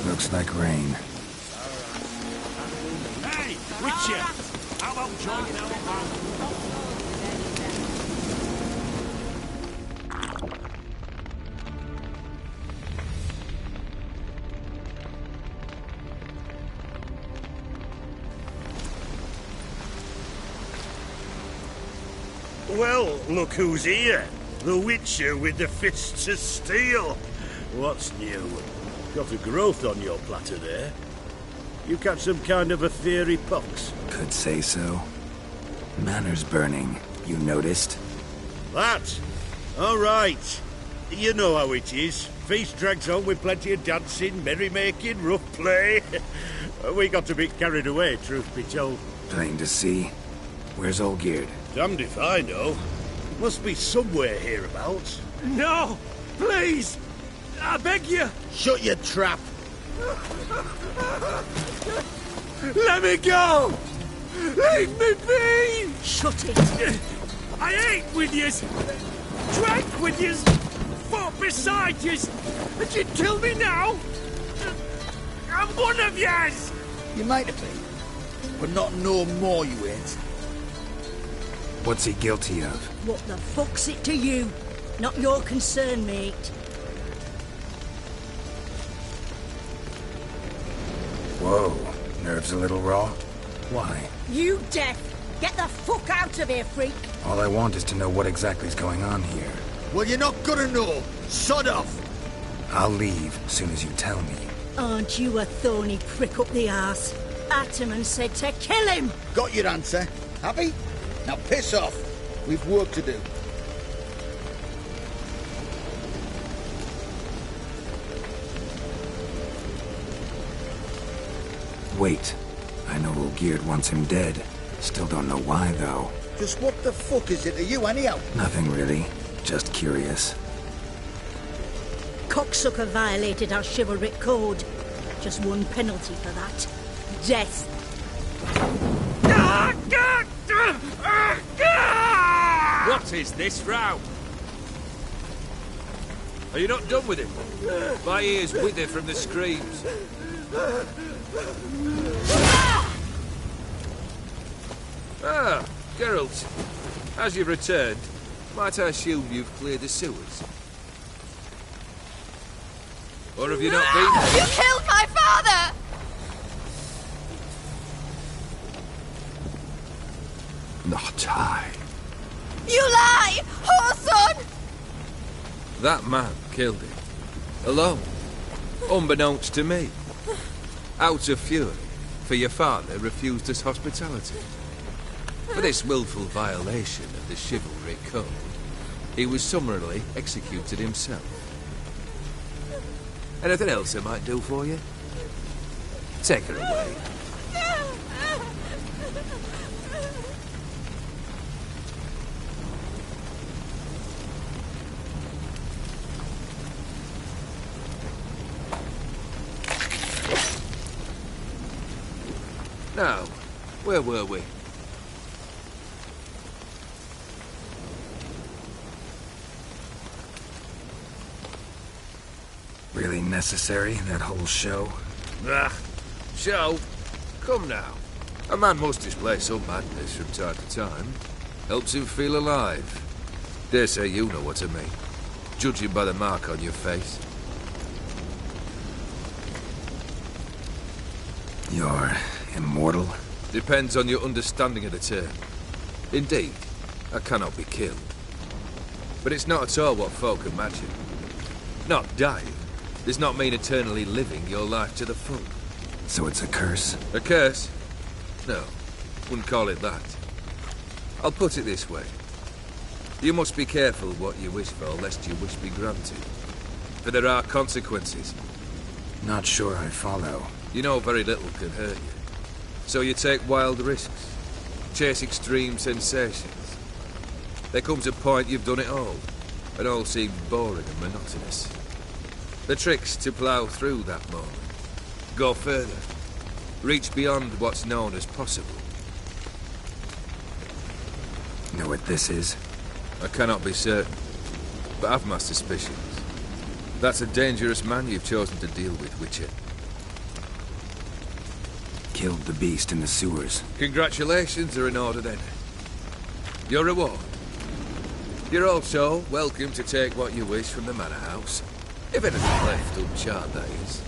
Looks like rain. Hey, Witcher! How about joining our band? Well, look who's here. The Witcher with the fists of steel. What's new? Got a growth on your platter there. You catch some kind of a fiery pox? Could say so. Manor's burning. You noticed? That? All right. You know how it is. Feast drags on with plenty of dancing, merrymaking, rough play. We got a bit carried away, truth be told. Plain to see. Where's Olgierd? Damned if I know. Must be somewhere hereabouts. No! Please! I beg you! Shut your trap! Let me go! Leave me be! Shut it! I ate with yous! Drank with yous! Fought beside yous! And you'd kill me now? I'm one of yous! You might have been, but not no more you ain't. What's he guilty of? What the fuck's it to you? Not your concern, mate. Whoa. Nerves a little raw? Why? You deaf! Get the fuck out of here, freak! All I want is to know what exactly is going on here. Well, you're not gonna know. Sod off! I'll leave as soon as you tell me. Aren't you a thorny prick up the arse? Ataman said to kill him! Got your answer. Happy? Now piss off. We've work to do. Wait. I know Olgierd wants him dead. Still don't know why, though. Just what the fuck is it to you, anyhow? Nothing really. Just curious. Cocksucker violated our chivalric code. Just one penalty for that. Death. What is this row? Are you not done with him? My ears wither from the screams. Ah, Geralt. As you've returned, might I assume you've cleared the sewers? Or have you not been there? You killed my father! Not I. You lie! Whoreson! That man killed him. Alone. Unbeknownst to me. Out of fury, for your father refused us hospitality. For this willful violation of the chivalry code, he was summarily executed himself. Anything else I might do for you? Take her away. Now, where were we? Really necessary, that whole show? Ah, show? Come now. A man must display some madness from time to time. Helps him feel alive. Dare say you know what I mean. Judging by the mark on your face. You're immortal? Depends on your understanding of the term. Indeed, I cannot be killed. But it's not at all what folk imagine. Not dying does not mean eternally living your life to the full. So it's a curse? A curse? No, wouldn't call it that. I'll put it this way. You must be careful what you wish for, lest your wish be granted. For there are consequences. Not sure I follow. You know very little can hurt you. So you take wild risks. Chase extreme sensations. There comes a point you've done it all, and all seems boring and monotonous. The trick's to plough through that moment. Go further. Reach beyond what's known as possible. Know what this is? I cannot be certain, but I've my suspicions. That's a dangerous man you've chosen to deal with, Witcher. Killed the beast in the sewers. Congratulations are in order then. Your reward. You're also welcome to take what you wish from the manor house. If anything left uncharred, that is.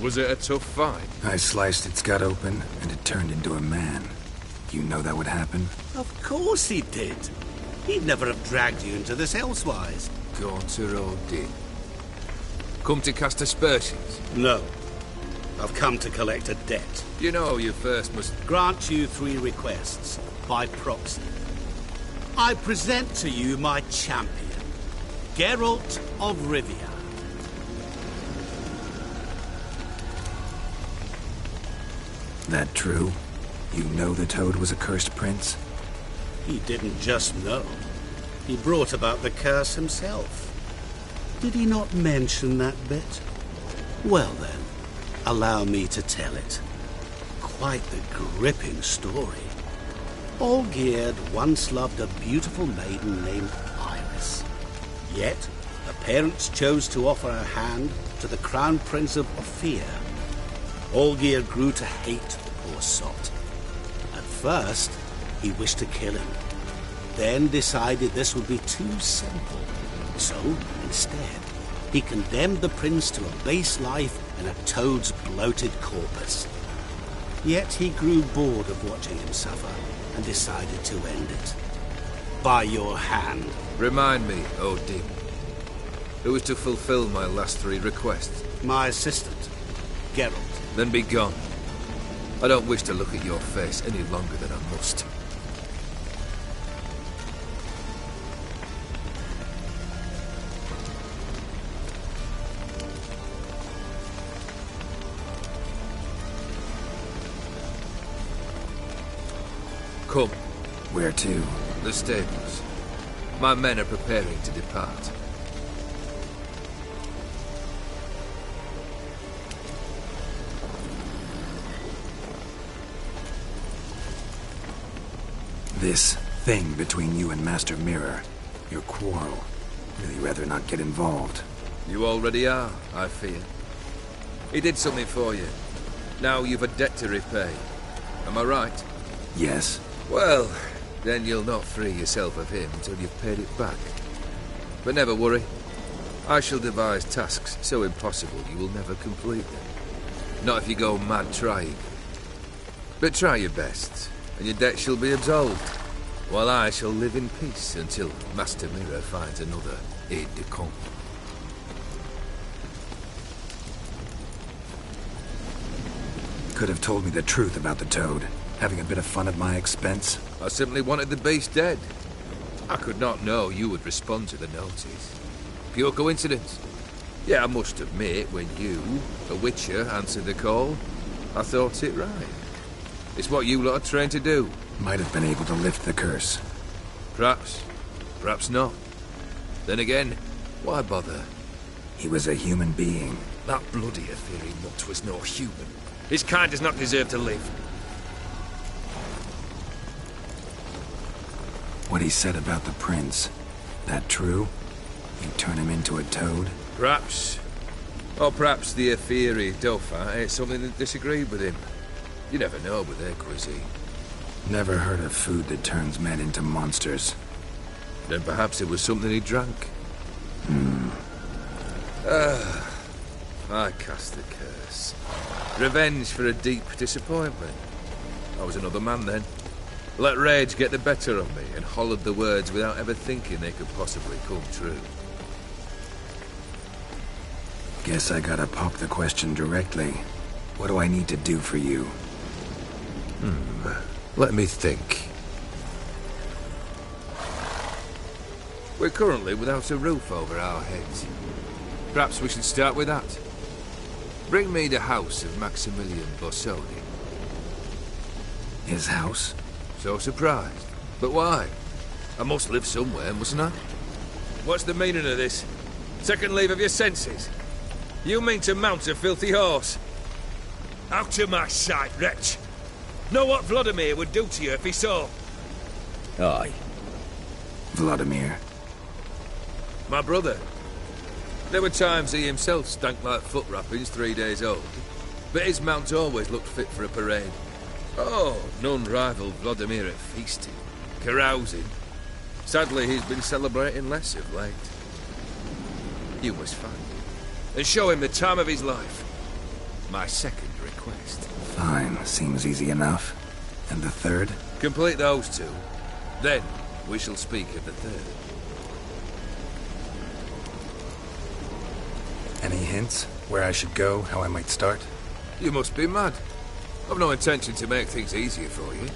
Was it a tough fight? I sliced its gut open, and it turned into a man. You know that would happen? Of course he did. He'd never have dragged you into this elsewise. Gaunter Odin. Come to cast aspersions? No. I've come to collect a debt. You know you first must... Grant you 3 requests, by proxy. I present to you my champion, Geralt of Rivia. That true? You know the Toad was a cursed prince? He didn't just know. He brought about the curse himself. Did he not mention that bit? Well then, allow me to tell it. Quite the gripping story. Olgierd once loved a beautiful maiden named Iris. Yet, her parents chose to offer her hand to the Crown Prince of Ophir. Olgierd grew to hate the poor sot. At first, he wished to kill him. Then decided this would be too simple. So, instead, he condemned the prince to a base life in a toad's bloated corpus. Yet he grew bored of watching him suffer and decided to end it. By your hand. Remind me, Odin. Who is to fulfill my last 3 requests? My assistant, Geralt. Then be gone. I don't wish to look at your face any longer than I must. Come. Where to? The stables. My men are preparing to depart. This thing between you and Master Mirror, your quarrel. Really rather not get involved. You already are, I fear. He did something for you. Now you've a debt to repay. Am I right? Yes. Well, then you'll not free yourself of him until you've paid it back. But never worry. I shall devise tasks so impossible you will never complete them. Not if you go mad trying. But try your best, and your debt shall be absolved, while I shall live in peace until Master Mirror finds another aide-de-camp. Could have told me the truth about the toad. Having a bit of fun at my expense. I simply wanted the beast dead. I could not know you would respond to the notice. Pure coincidence. Yeah, I must admit, when you, a witcher, answered the call, I thought it right. It's what you lot are trained to do. Might have been able to lift the curse. Perhaps. Perhaps not. Then again, why bother? He was a human being. That bloody Aetheri mutt was no human. His kind does not deserve to live. What he said about the prince, that true? You turn him into a toad? Perhaps. Or perhaps the Aetheri Dauphin ate something that disagreed with him. You never know with their cuisine. Never heard of food that turns men into monsters. Then perhaps it was something he drank. I cast the curse. Revenge for a deep disappointment. I was another man then. Let rage get the better of me and hollered the words without ever thinking they could possibly come true. Guess I gotta pop the question directly. What do I need to do for you? Let me think. We're currently without a roof over our heads. Perhaps we should start with that. Bring me the house of Maximilian Bossoni. His house? So surprised. But why? I must live somewhere, mustn't I? What's the meaning of this? Second leave of your senses? You mean to mount a filthy horse? Out of my sight, wretch! Know what Vladimir would do to you if he saw? Aye. Vladimir. My brother. There were times he himself stank like foot wrappings 3 days old, but his mount always looked fit for a parade. Oh, none rivaled Vladimir at feasting, carousing. Sadly, he's been celebrating less of late. You must find him, and show him the time of his life. My second request. Fine, seems easy enough. And the third? Complete those 2. Then, we shall speak of the third. Any hints? Where I should go? How I might start? You must be mad. I've no intention to make things easier for you.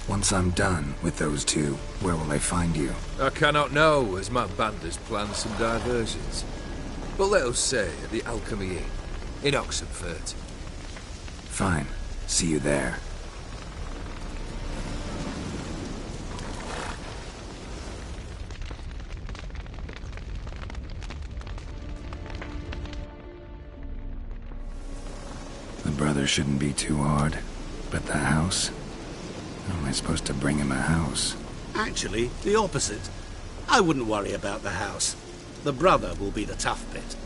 Once I'm done with those 2, where will I find you? I cannot know, as my band has planned some diversions. But let us say at the Alchemy Inn, in Oxenfurt. Fine. See you there. The brother shouldn't be too hard. But the house? How am I supposed to bring him a house? Actually, the opposite. I wouldn't worry about the house. The brother will be the tough bit.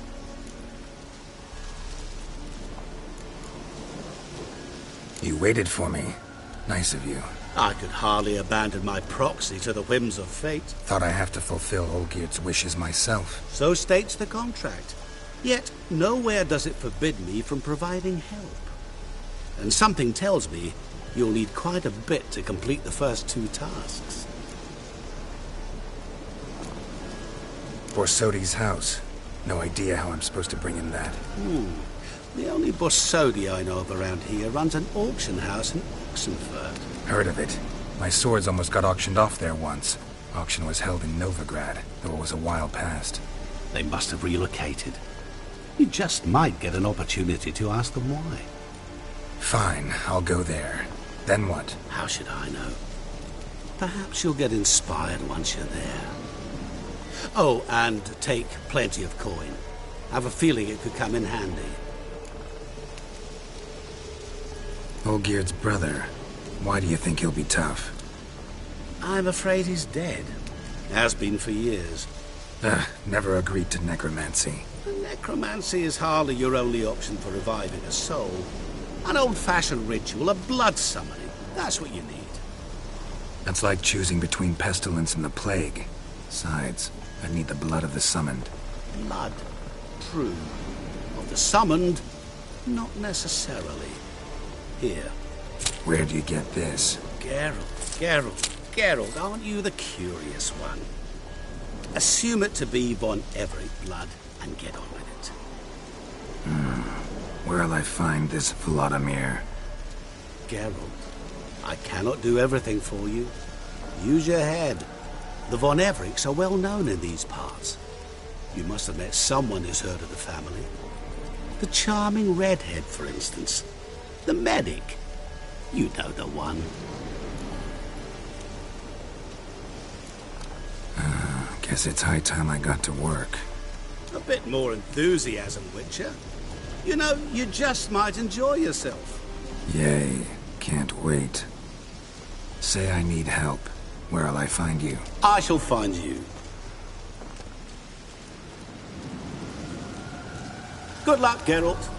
You waited for me. Nice of you. I could hardly abandon my proxy to the whims of fate. Thought I have to fulfill Olgierd's wishes myself. So states the contract. Yet, nowhere does it forbid me from providing help. And something tells me you'll need quite a bit to complete the first 2 tasks. Borsodi's house. No idea how I'm supposed to bring in that. The only Borsodi I know of around here runs an auction house in Oxenfurt. Heard of it. My swords almost got auctioned off there once. Auction was held in Novigrad, though it was a while past. They must have relocated. You just might get an opportunity to ask them why. Fine, I'll go there. Then what? How should I know? Perhaps you'll get inspired once you're there. Oh, and take plenty of coin. I have a feeling it could come in handy. Olgierd's brother. Why do you think he'll be tough? I'm afraid he's dead. Has been for years. Never agreed to necromancy. Necromancy is hardly your only option for reviving a soul. An old-fashioned ritual, a blood summoning. That's what you need. That's like choosing between pestilence and the plague. Besides, I need the blood of the summoned. Blood. True. Of the summoned, not necessarily. Here. Where do you get this? Geralt, aren't you the curious one? Assume it to be Von Everett blood and get on with it. Where'll I find this Vladimir? Geralt, I cannot do everything for you. Use your head. The Von Evericks are well known in these parts. You must have met someone who's heard of the family. The charming redhead, for instance. The medic. You know the one. Guess it's high time I got to work. A bit more enthusiasm, Witcher. You know, you just might enjoy yourself. Yay. Can't wait. Say I need help. Where'll I find you? I shall find you. Good luck, Geralt.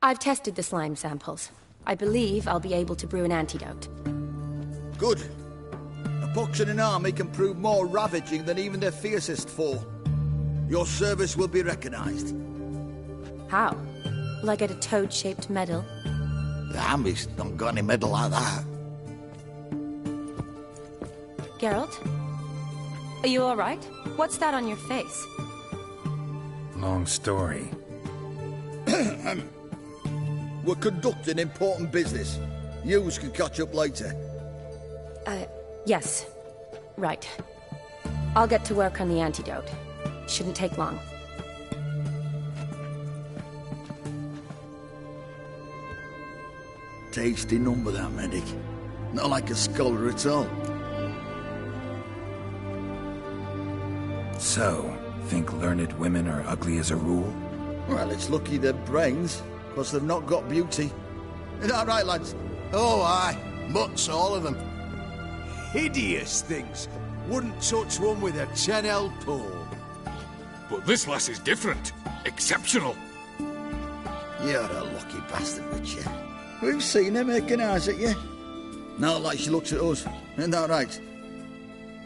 I've tested the slime samples. I believe I'll be able to brew an antidote. Good. A pox in an army can prove more ravaging than even their fiercest foe. Your service will be recognized. How? Will I get a toad-shaped medal? The army's not got any medal like that. Geralt? Are you alright? What's that on your face? Long story. We're conducting important business. Yous can catch up later. Yes. Right. I'll get to work on the antidote. Shouldn't take long. Tasty number, that medic. Not like a scholar at all. So, think learned women are ugly as a rule? Well, it's lucky they're brains, because they've not got beauty. Is that right, lads? Oh, aye. Mutts, all of them. Hideous things. Wouldn't touch one with a 10L pole. But this lass is different. Exceptional. You're a lucky bastard, Richard. We've seen her making eyes at you. Not like she looks at us. Isn't that right?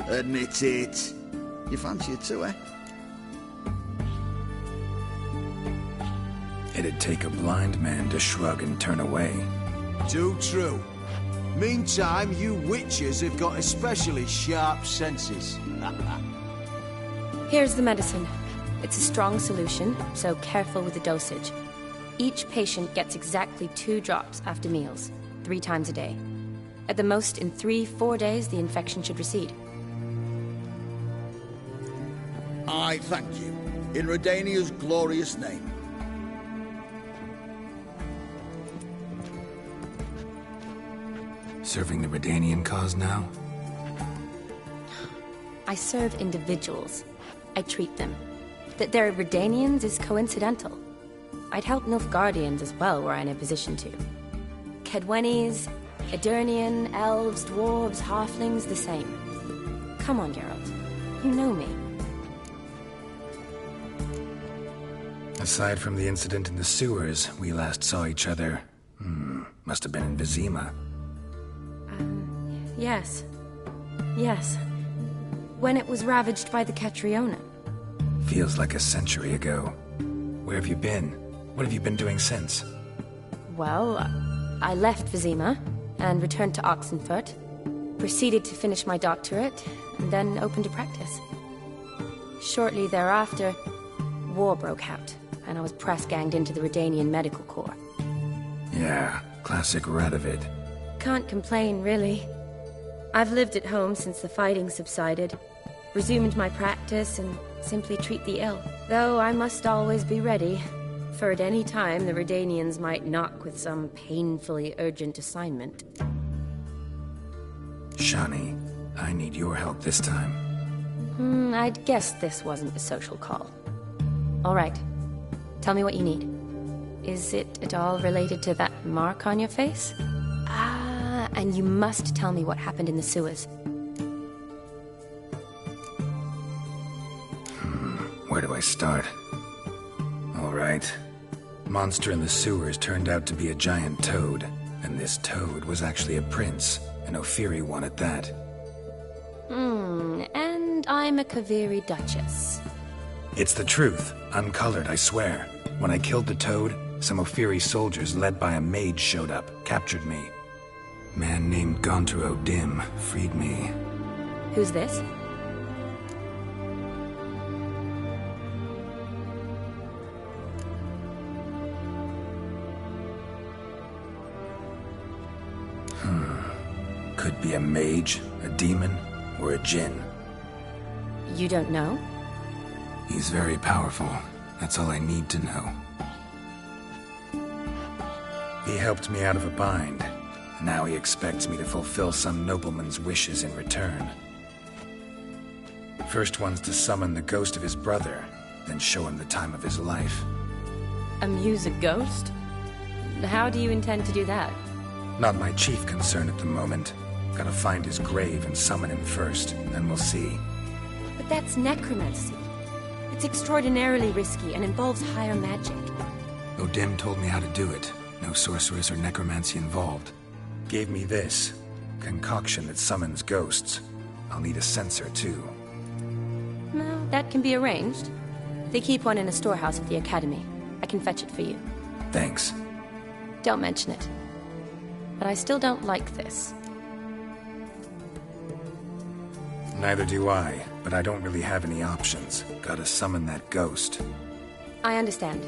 Admit it. You fancy it too, eh? It'd take a blind man to shrug and turn away. Too true. Meantime, you witches have got especially sharp senses. Here's the medicine. It's a strong solution, so careful with the dosage. Each patient gets exactly 2 drops after meals, 3 times a day. At the most, in 3-4 days, the infection should recede. I thank you. In Redania's glorious name. Serving the Redanian cause now? I serve individuals. I treat them. That they're Redanians is coincidental. I'd help Nilfgaardians as well were I in a position to. Kaedwenis, Edirnian, elves, dwarves, halflings, the same. Come on, Geralt. You know me. Aside from the incident in the sewers, we last saw each other... must have been in Vizima. Yes. Yes. When it was ravaged by the Catriona. Feels like a century ago. Where have you been? What have you been doing since? Well, I left Vizima and returned to Oxenfurt, proceeded to finish my doctorate, and then opened a practice. Shortly thereafter, war broke out, and I was press-ganged into the Redanian Medical Corps. Yeah, classic Radovid. Can't complain, really. I've lived at home since the fighting subsided, resumed my practice, and simply treat the ill. Though I must always be ready, for at any time the Redanians might knock with some painfully urgent assignment. Shani, I need your help this time. I'd guessed this wasn't a social call. All right. Tell me what you need. Is it at all related to that mark on your face? And you must tell me what happened in the sewers. Where do I start? All right. Monster in the sewers turned out to be a giant toad, and this toad was actually a prince, an Ophiri one at that. And I'm a Kaviri Duchess. It's the truth, uncolored, I swear. When I killed the toad, some Ophiri soldiers led by a mage showed up, captured me. Man named Gontaro Dim freed me. Who's this? Could be a mage, a demon, or a djinn. You don't know? He's very powerful. That's all I need to know. He helped me out of a bind. Now he expects me to fulfill some nobleman's wishes in return. First one's to summon the ghost of his brother, then show him the time of his life. Amuse a ghost? How do you intend to do that? Not my chief concern at the moment. Gotta find his grave and summon him first, then we'll see. But that's necromancy. It's extraordinarily risky and involves higher magic. O'Dim told me how to do it. No sorceress or necromancy involved. Gave me this. Concoction that summons ghosts. I'll need a censer, too. No, that can be arranged. They keep one in a storehouse at the Academy. I can fetch it for you. Thanks. Don't mention it. But I still don't like this. Neither do I, but I don't really have any options. Gotta summon that ghost. I understand.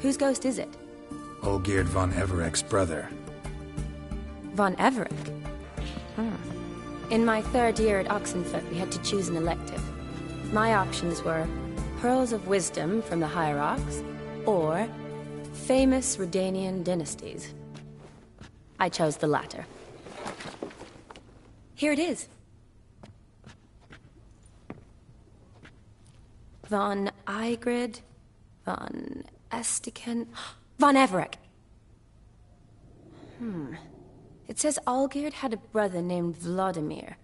Whose ghost is it? Olgierd von Everek's brother. Von Everek? In my 3rd year at Oxenfurt, we had to choose an elective. My options were Pearls of Wisdom from the Hierarchs, or famous Redanian dynasties. I chose the latter. Here it is. Von Igrid, von Estiken, von Everek. It says Olgierd had a brother named Vladimir.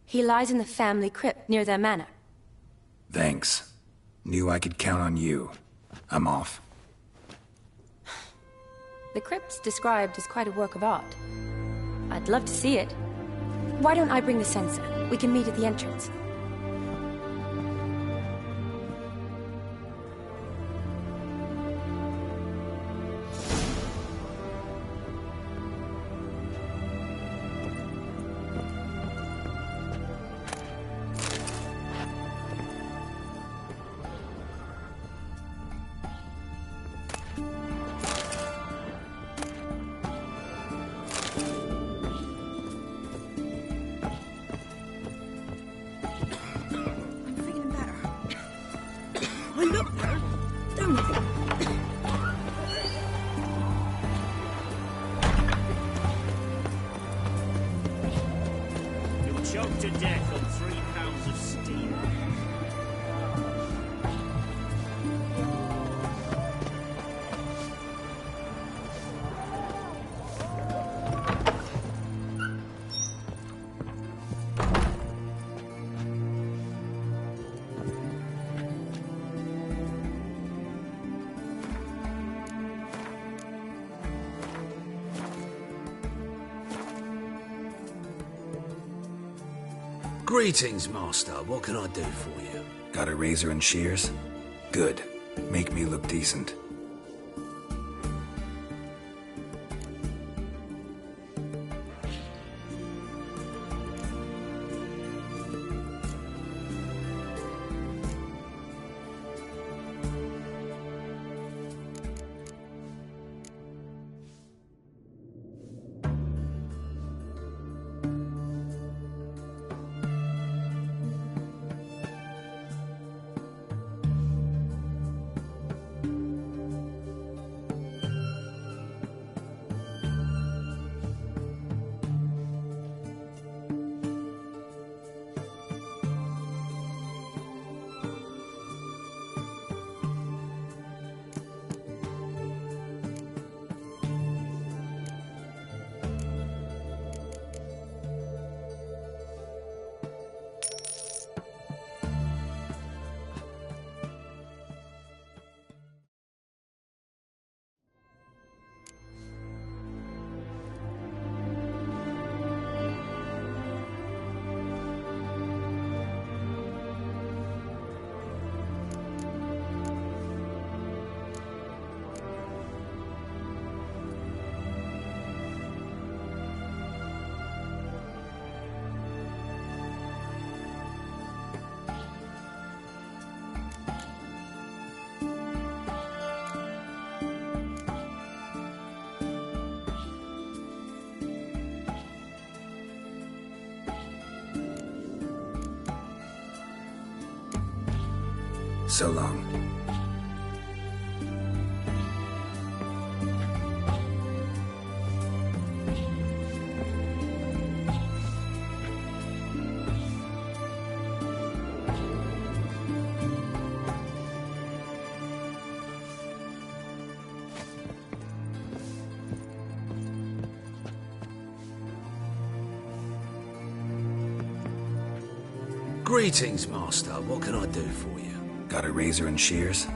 He lies in the family crypt near their manor. Thanks. Knew I could count on you. I'm off. The crypt's described as quite a work of art. I'd love to see it. Why don't I bring the censer? We can meet at the entrance. Choked to death on 3 pounds of steel. Greetings, Master. What can I do for you? Got a razor and shears? Good. Make me look decent. So long. Greetings, Master. What can I do for you? Got a razor and shears?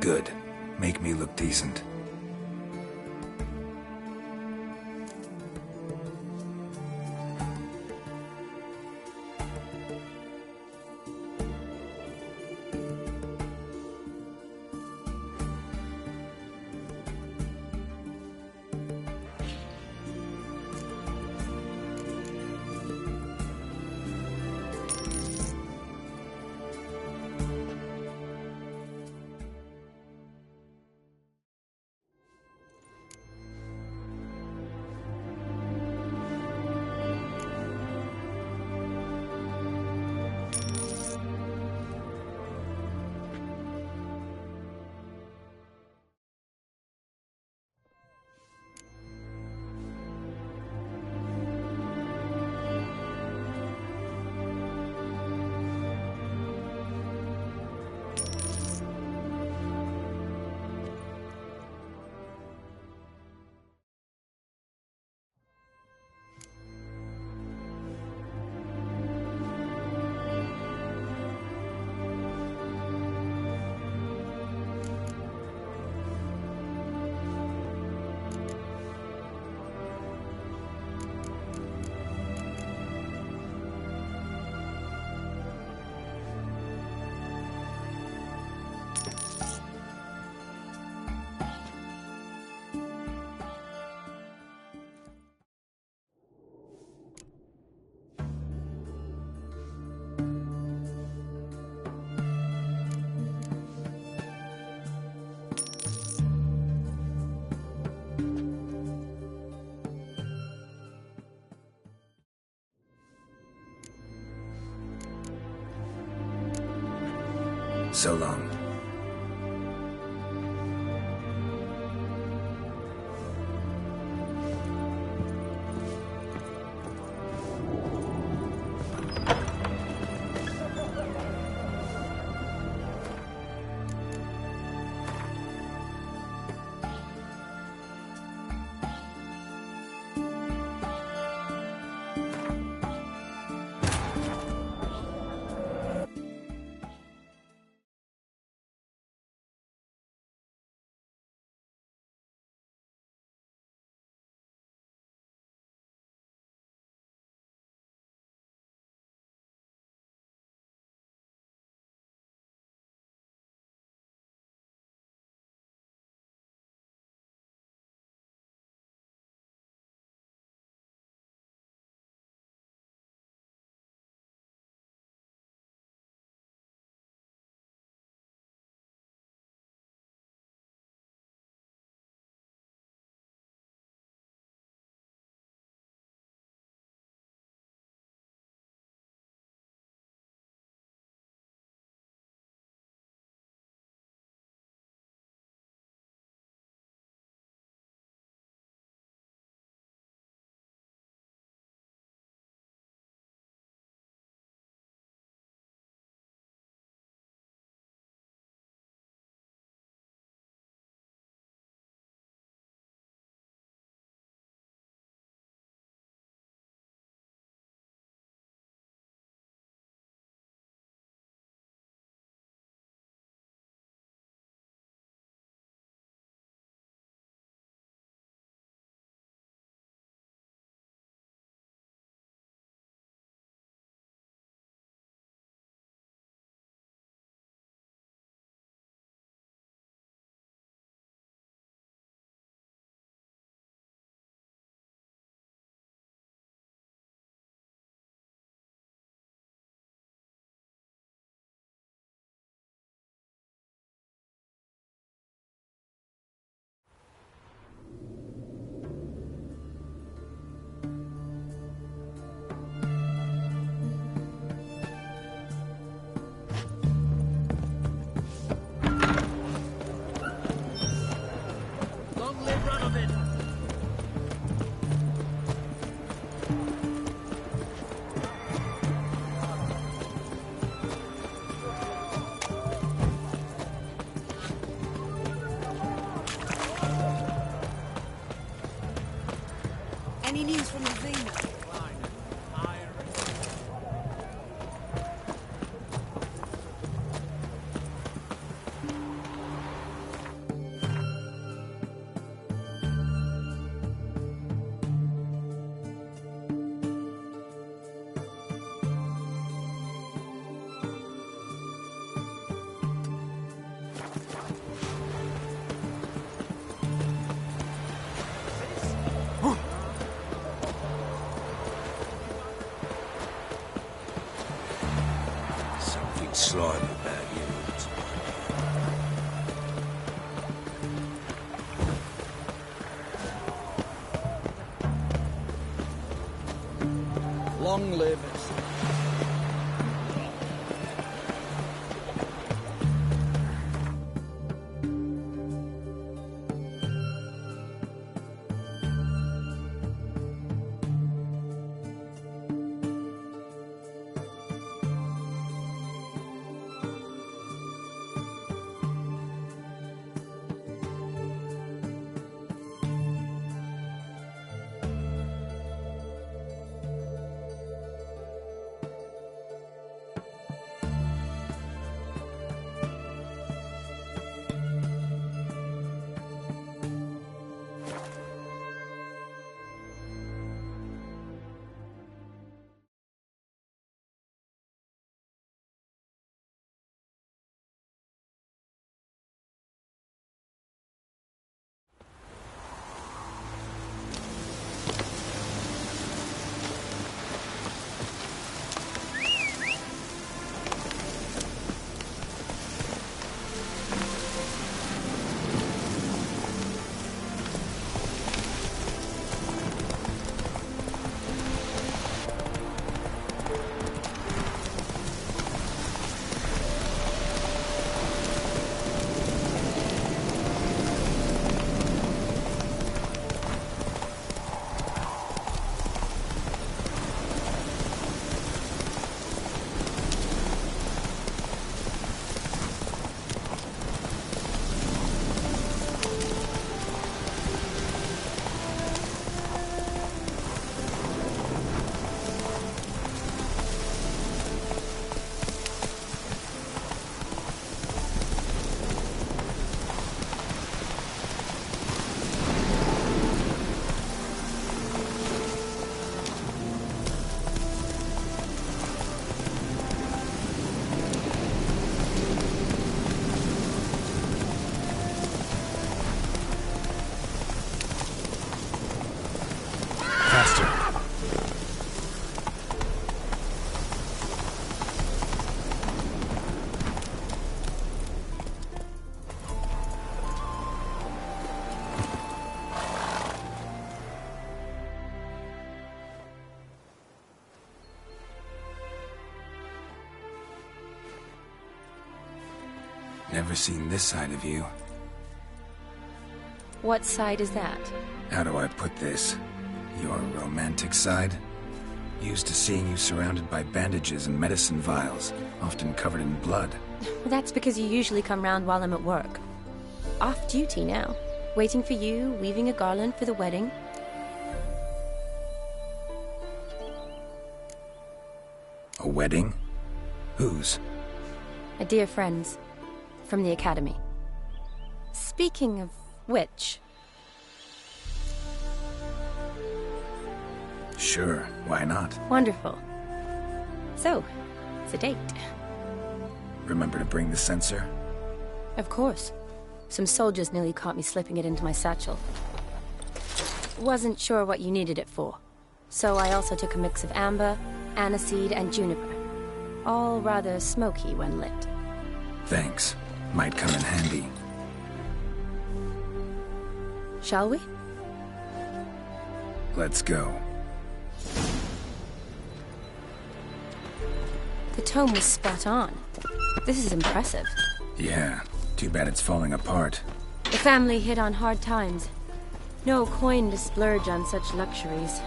Good. Make me look decent. So long. Any news from Ravina? Something slimy about you. Long live it. Never seen this side of you. What side is that? How do I put this? Your romantic side? Used to seeing you surrounded by bandages and medicine vials, often covered in blood. Well, that's because you usually come round while I'm at work. Off duty now. Waiting for you, weaving a garland for the wedding. A wedding? Whose? A dear friend's. From the Academy. Speaking of which... Sure, why not? Wonderful. So, it's a date. Remember to bring the censer? Of course. Some soldiers nearly caught me slipping it into my satchel. Wasn't sure what you needed it for. So I also took a mix of amber, aniseed, and juniper. All rather smoky when lit. Thanks. Might come in handy. Shall we? Let's go. The tome was spot on. This is impressive. Yeah, too bad it's falling apart. The family hit on hard times. No coin to splurge on such luxuries.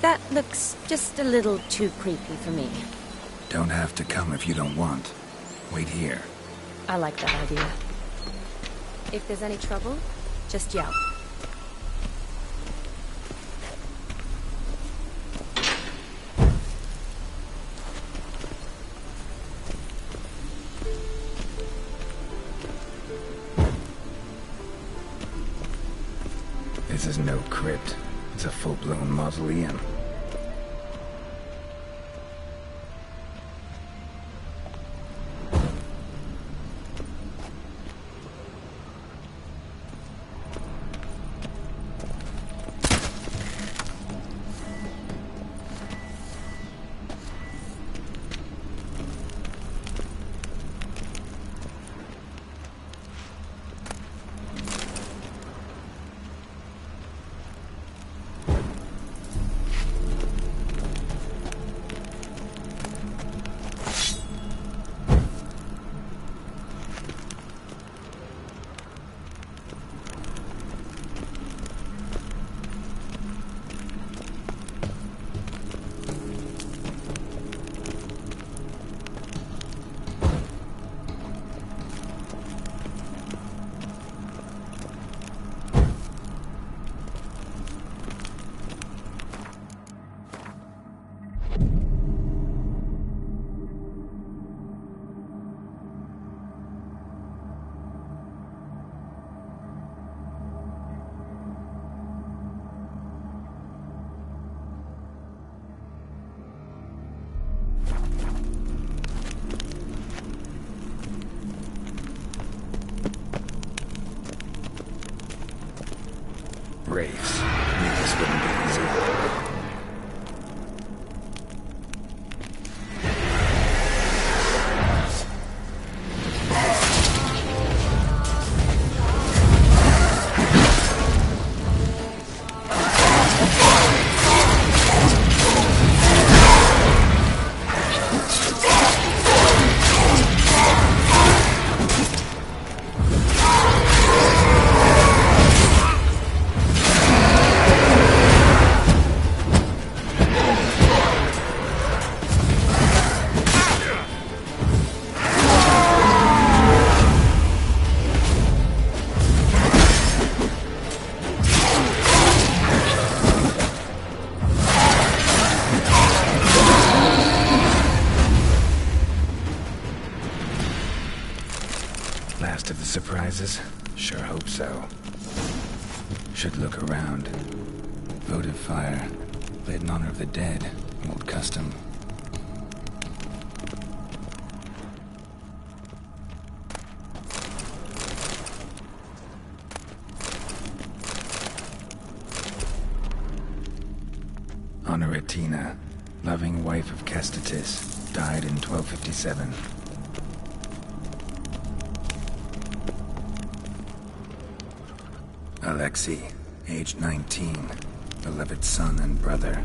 That looks just a little too creepy for me. Don't have to come if you don't want. Wait here. I like that idea. If there's any trouble, just yell. This is no crypt. It's a full-blown mausoleum. Wraiths. Knew this wouldn't be easy. Last of the surprises? Sure hope so. Should look around. Votive fire. Lit in honor of the dead. Old custom. Honoratina, loving wife of Kestatis, died in 1257. Alexei, age 19, beloved son and brother.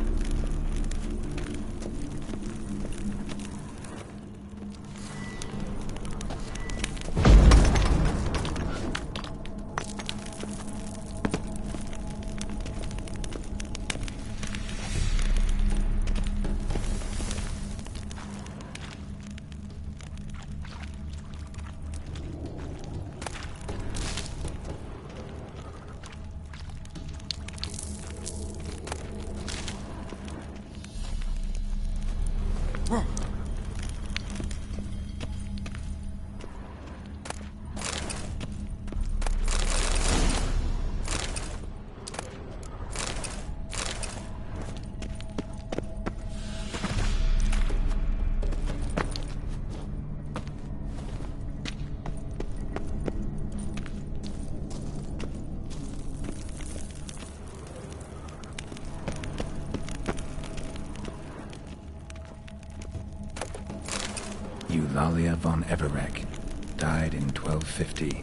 Eulalia von Everec, died in 1250.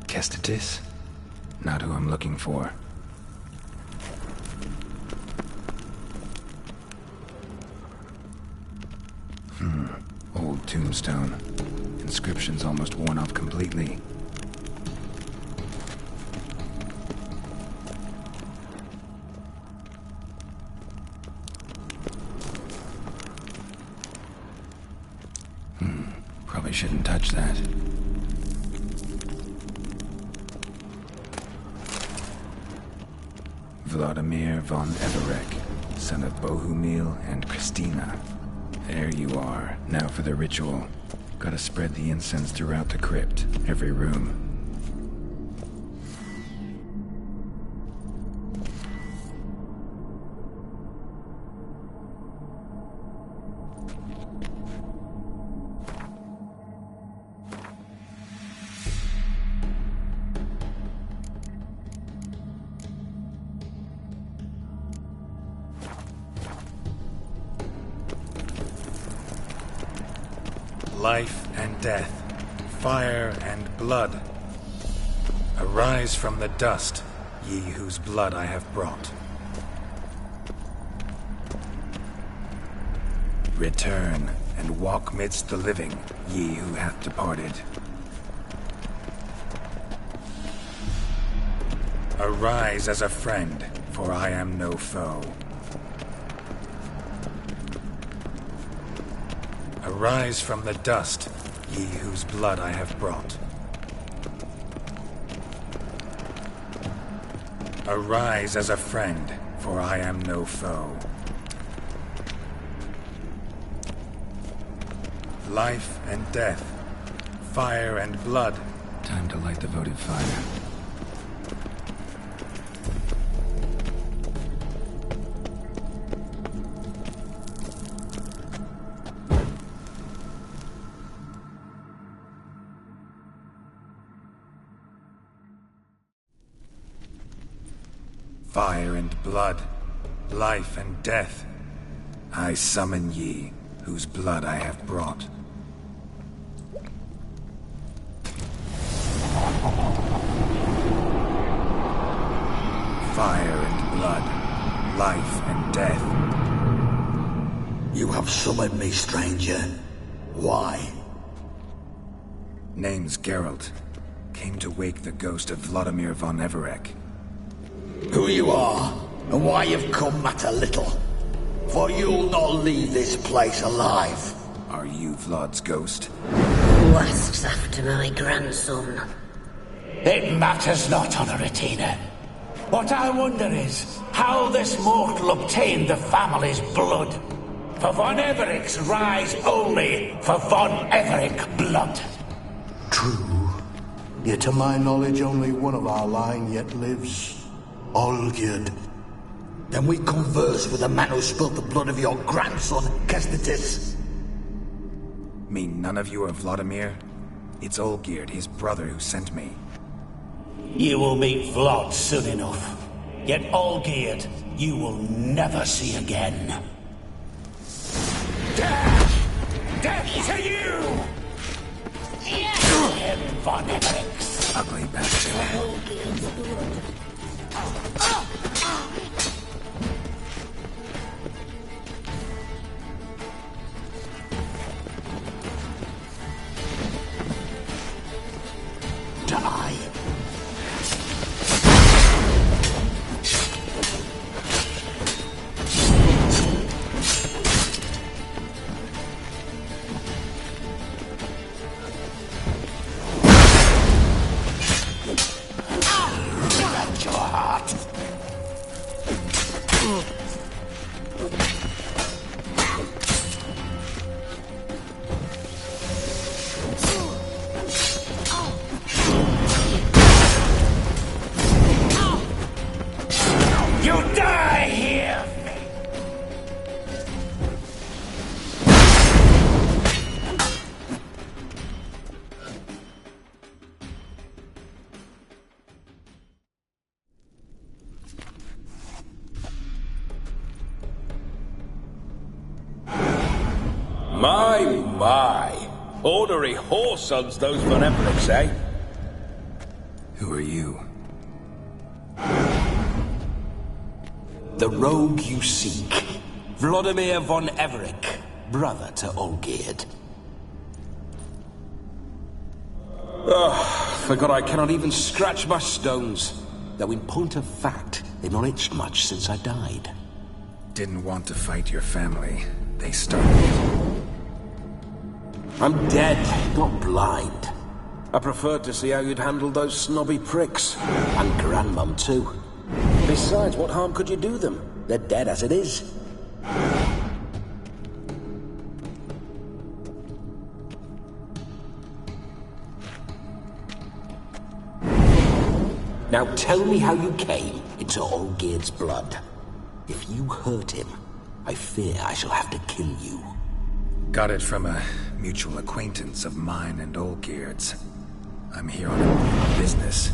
Kestitis? Not who I'm looking for. Old tombstone. Inscription's almost worn off completely. Probably shouldn't touch that. Vladimir von Everec, son of Bohumil and Christina. There you are. Now for the ritual. Gotta spread the incense throughout the crypt, every room. Life and death, fire and blood. Arise from the dust, ye whose blood I have brought. Return and walk midst the living, ye who hath departed. Arise as a friend, for I am no foe. Arise from the dust, ye whose blood I have brought. Arise as a friend, for I am no foe. Life and death, fire and blood. Time to light the votive fire. Fire and blood, life and death, I summon ye, whose blood I have brought. Fire and blood, life and death. You have summoned me, stranger. Why? Name's Geralt. Came to wake the ghost of Vladimir von Everec. Who you are, and why you've come matter little. For you'll not leave this place alive. Are you Vlad's ghost? Who asks after my grandson? It matters not, Honoratina. What I wonder is how this mortal obtained the family's blood. For von Everec's rise only for von Everec blood. True. Yet to my knowledge, only one of our line yet lives. Olgierd. Then we converse with the man who spilled the blood of your grandson, Kestitis. Mean none of you are Vladimir? It's Olgierd, his brother, who sent me. You will meet Vlad soon enough. Yet Olgierd, you will never see again. Death! Death to you! Him von Everix. Ugly bastard. Die. Rend your heart. You die here! My. Ornery whoresons those von Everix, eh? Who are you? The rogue you seek. Vladimir von Everik, brother to Olgierd. Forgot I cannot even scratch my stones. Though in point of fact, they've not itched much since I died. Didn't want to fight your family. They started it. I'm dead, not blind. I preferred to see how you'd handle those snobby pricks. And Grandmum, too. Besides, what harm could you do them? They're dead as it is. Now tell me how you came into Olgierd's blood. If you hurt him, I fear I shall have to kill you. Got it from a mutual acquaintance of mine and Olgierd's. I'm here on business.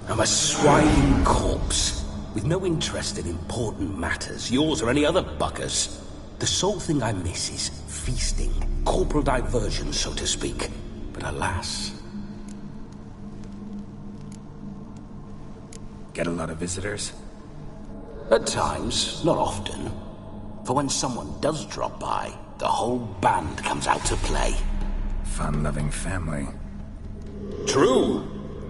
I'm a swine corpse, with no interest in important matters, yours or any other buggers. The sole thing I miss is feasting, corporal diversion, so to speak. But alas... Get a lot of visitors? At times, not often. For when someone does drop by, the whole band comes out to play. Fun-loving family. True.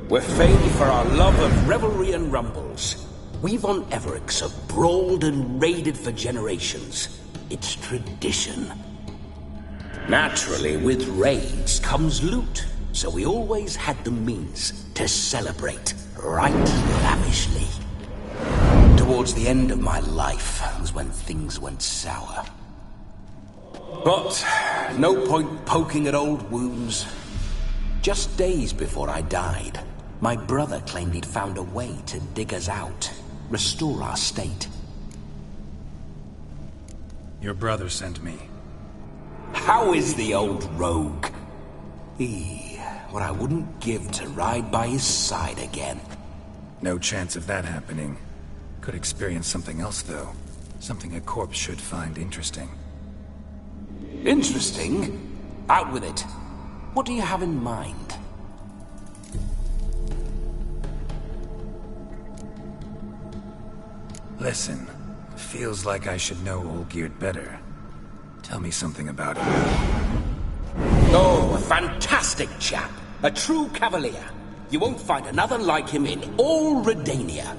We're famed for our love of revelry and rumbles. We von Everix have brawled and raided for generations. It's tradition. Naturally, with raids comes loot, so we always had the means to celebrate right lavishly. Towards the end of my life was when things went sour. But no point poking at old wounds. Just days before I died, my brother claimed he'd found a way to dig us out, restore our state. Your brother sent me. How is the old rogue? What I wouldn't give to ride by his side again. No chance of that happening. Could experience something else, though. Something a corpse should find interesting. Interesting? Out with it. What do you have in mind? Listen, feels like I should know Olgierd better. Tell me something about him. Oh, a fantastic chap. A true cavalier. You won't find another like him in all Redania.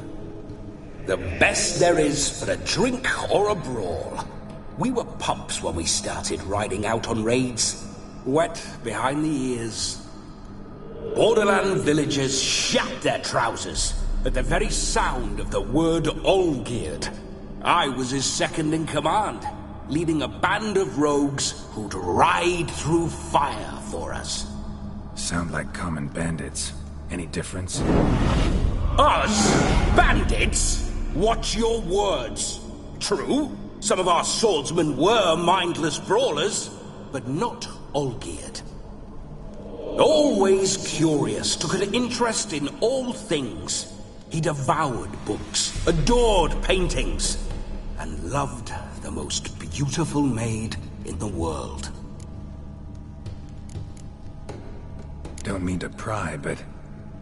The best there is for a drink or a brawl. We were pups when we started riding out on raids. Wet behind the ears. Borderland villagers shat their trousers at the very sound of the word Olgierd. I was his second in command, leading a band of rogues who'd ride through fire for us. Sound like common bandits. Any difference? Us? Bandits? Watch your words. True, some of our swordsmen were mindless brawlers, but not Olgierd. Always curious, took an interest in all things. He devoured books, adored paintings, and loved the most beautiful maid in the world. Don't mean to pry, but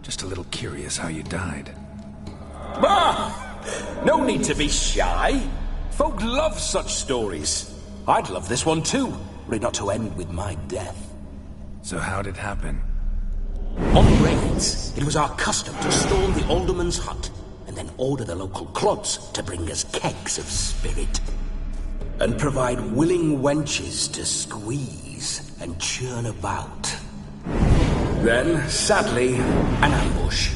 just a little curious how you died. No need to be shy. Folk love such stories. I'd love this one too, were it not to end with my death. So how'd it happen? On raids, it was our custom to storm the alderman's hut and then order the local clods to bring us kegs of spirit and provide willing wenches to squeeze and churn about. Then, sadly, an ambush.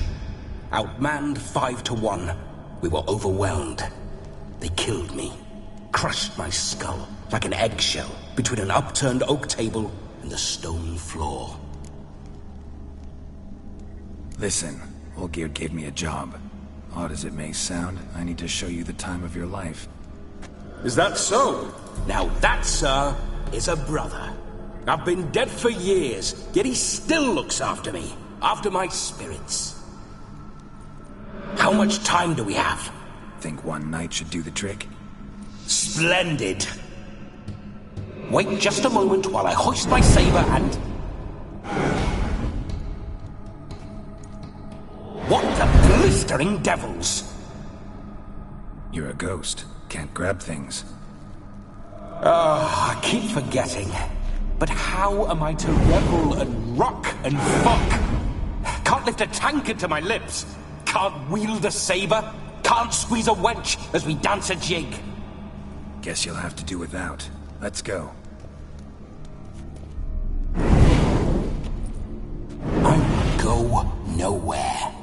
Outmanned 5-1, we were overwhelmed. They killed me, crushed my skull like an eggshell between an upturned oak table and the stone floor. Listen, Olgierd gave me a job. Odd as it may sound, I need to show you the time of your life. Is that so? Now that, sir, is a brother. I've been dead for years, yet he still looks after me, after my spirits. How much time do we have? Think one night should do the trick? Splendid. Wait just a moment while I hoist my saber and... What the blistering devils? You're a ghost. Can't grab things. I keep forgetting. But how am I to revel and rock and fuck? Can't lift a tankard to my lips. Can't wield a saber. Can't squeeze a wench as we dance a jig. Guess you'll have to do without. Let's go. I will go nowhere.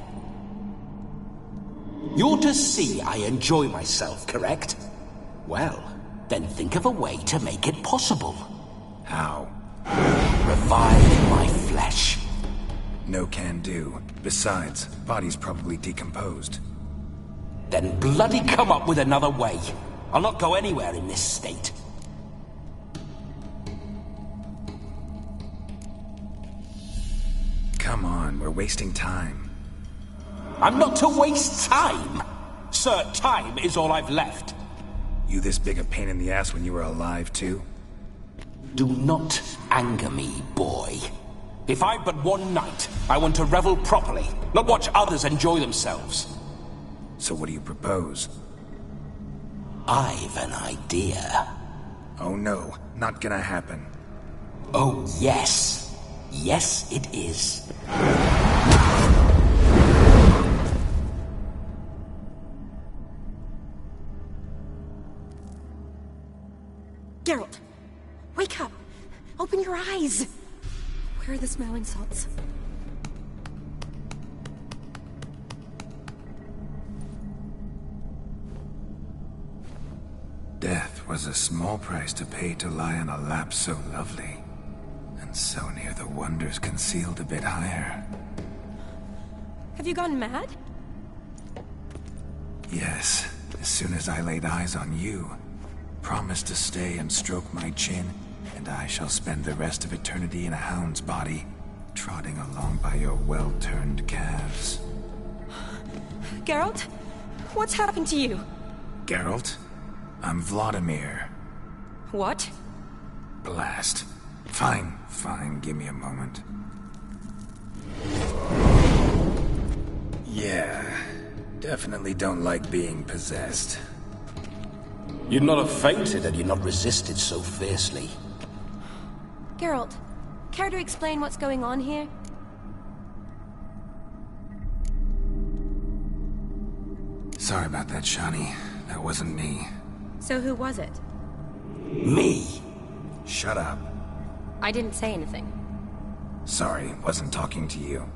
You're to see I enjoy myself, correct? Well, then think of a way to make it possible. How? Revive my flesh. No can do. Besides, body's probably decomposed. Then bloody come up with another way. I'll not go anywhere in this state. Come on, we're wasting time. I'm not to waste time. Sir, time is all I've left. You this big a pain in the ass when you were alive, too? Do not anger me, boy. If I've but one night, I want to revel properly, not watch others enjoy themselves. So what do you propose? I've an idea. Oh no, not gonna happen. Oh yes. Yes, it is. Geralt, wake up! Open your eyes! Where are the smelling salts? Death was a small price to pay to lie on a lap so lovely, and so near the wonders concealed a bit higher. Have you gone mad? Yes, as soon as I laid eyes on you. Promise to stay and stroke my chin, and I shall spend the rest of eternity in a hound's body, trotting along by your well-turned calves. Geralt? What's happened to you? Geralt? I'm Vladimir. What? Blast. Fine, give me a moment. Yeah, definitely don't like being possessed. You'd not have fainted had you not resisted so fiercely. Geralt, care to explain what's going on here? Sorry about that, Shani. That wasn't me. So who was it? Me. Shut up. I didn't say anything. Sorry, wasn't talking to you.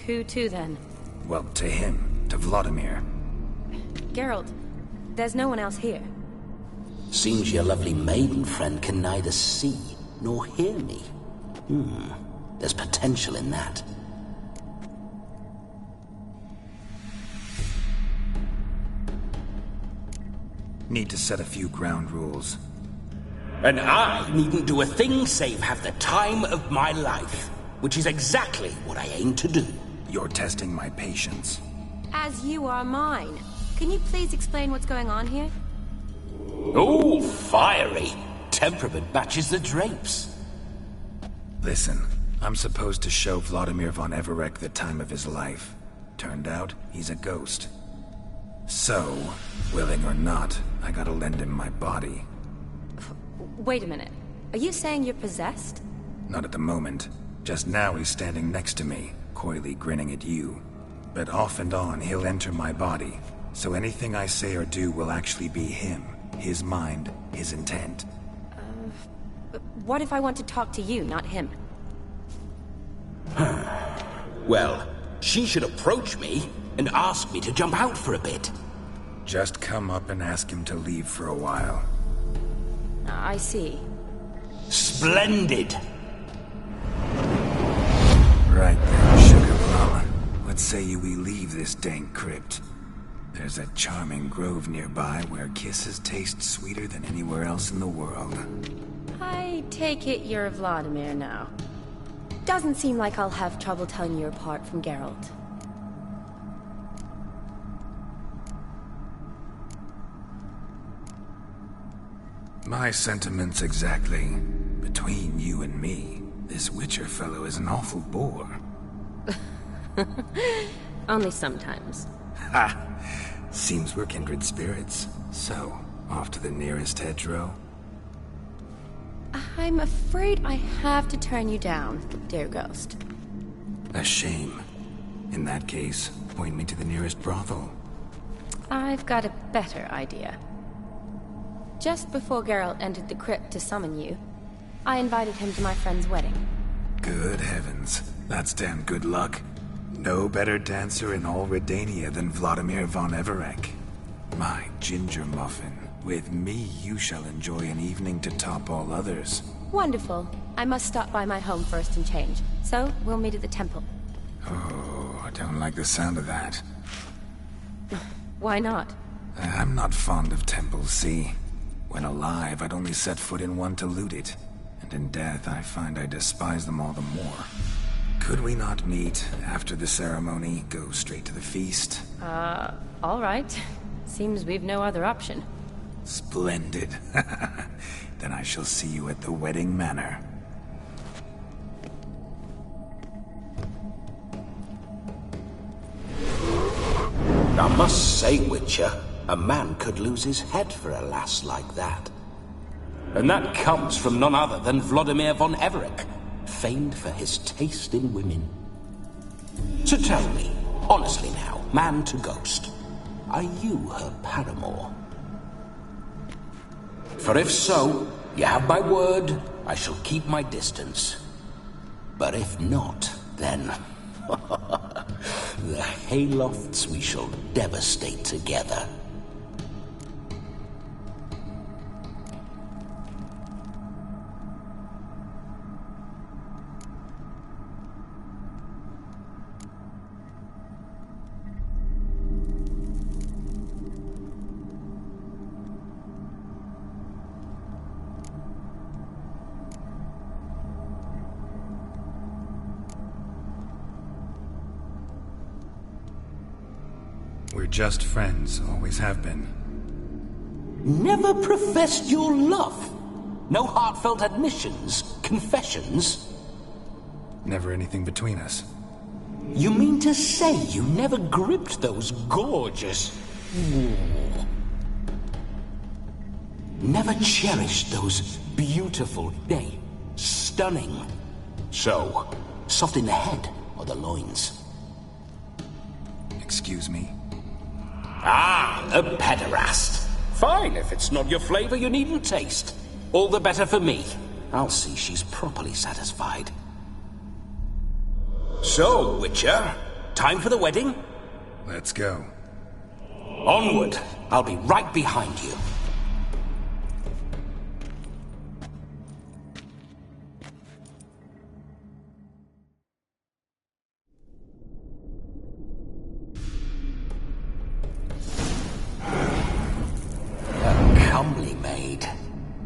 Who to then? Well, to him. To Vladimir. Geralt, there's no one else here. Seems your lovely maiden friend can neither see nor hear me. There's potential in that. Need to set a few ground rules. And I needn't do a thing save have the time of my life. which is exactly what I aim to do. You're testing my patience. As you are mine. Can you please explain what's going on here? Oh, fiery. Temperament matches the drapes. Listen, I'm supposed to show Vladimir von Everec the time of his life. Turned out, he's a ghost. So, willing or not, I gotta lend him my body. Wait a minute. Are you saying you're possessed? Not at the moment. Just now he's standing next to me, coyly grinning at you. But off and on, he'll enter my body. So anything I say or do will actually be him. His mind, his intent. What if I want to talk to you, not him? Well, she should approach me and ask me to jump out for a bit. Just come up and ask him to leave for a while. I see. Splendid! Right then, Sugar Plum. What say you we leave this dank crypt? There's a charming grove nearby where kisses taste sweeter than anywhere else in the world. I take it you're Vladimir now. Doesn't seem like I'll have trouble telling you apart from Geralt. My sentiments exactly. Between you and me, this Witcher fellow is an awful bore. Only sometimes. Ha! Seems we're kindred spirits. So, off to the nearest hedgerow? I'm afraid I have to turn you down, dear ghost. A shame. In that case, point me to the nearest brothel. I've got a better idea. Just before Geralt entered the crypt to summon you, I invited him to my friend's wedding. Good heavens. That's damn good luck. No better dancer in all Redania than Vladimir von Everec. My ginger muffin. With me, you shall enjoy an evening to top all others. Wonderful. I must stop by my home first and change. So, we'll meet at the temple. Oh, I don't like the sound of that. Why not? I'm not fond of temples, see? When alive, I'd only set foot in one to loot it. And in death, I find I despise them all the more. Could we not meet after the ceremony, go straight to the feast? All right. Seems we've no other option. Splendid. Then I shall see you at the wedding manor. I must say, Witcher, a man could lose his head for a lass like that. And that comes from none other than Vladimir von Everec, famed for his taste in women. So tell me, honestly now, man to ghost, are you her paramour? For if so, you have my word, I shall keep my distance. But if not, then... the haylofts we shall devastate together. We're just friends, always have been. Never professed your love? No heartfelt admissions, confessions? Never anything between us. You mean to say you never gripped those gorgeous... Never cherished those beautiful, nay, stunning... So, soft in the head or the loins? Excuse me? Ah, a pederast. Fine, if it's not your flavor, you needn't taste. All the better for me. I'll see she's properly satisfied. So, Witcher, time for the wedding? Let's go. Onward. I'll be right behind you.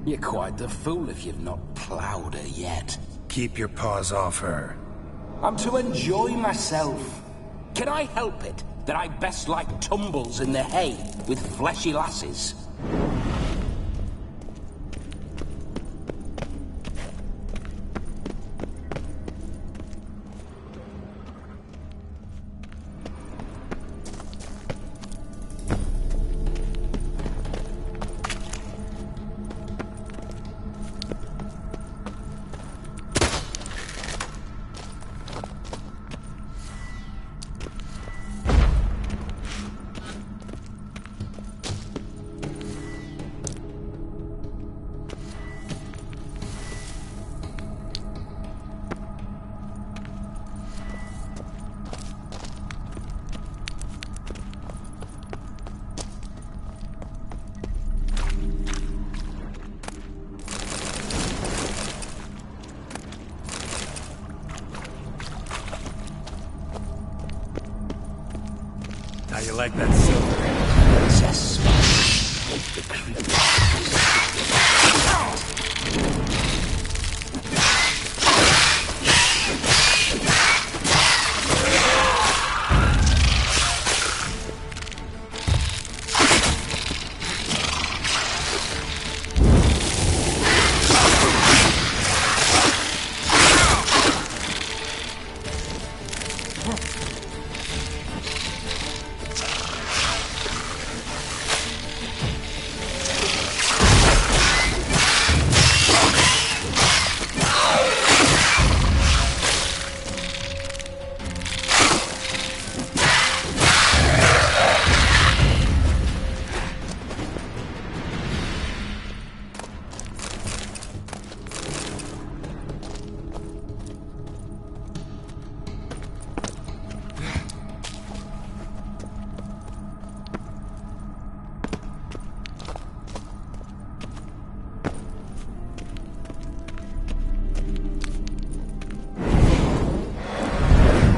You're quite the fool if you've not plowed her yet. Keep your paws off her. I'm to enjoy myself. Can I help it that I best like tumbles in the hay with fleshy lasses? How you like that silver? Princess of the creatures.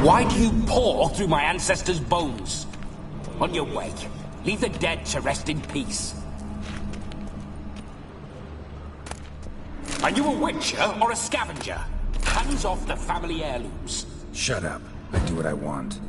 Why do you paw through my ancestors' bones? On your way, leave the dead to rest in peace. Are you a witcher or a scavenger? Hands off the family heirlooms. Shut up. I do what I want.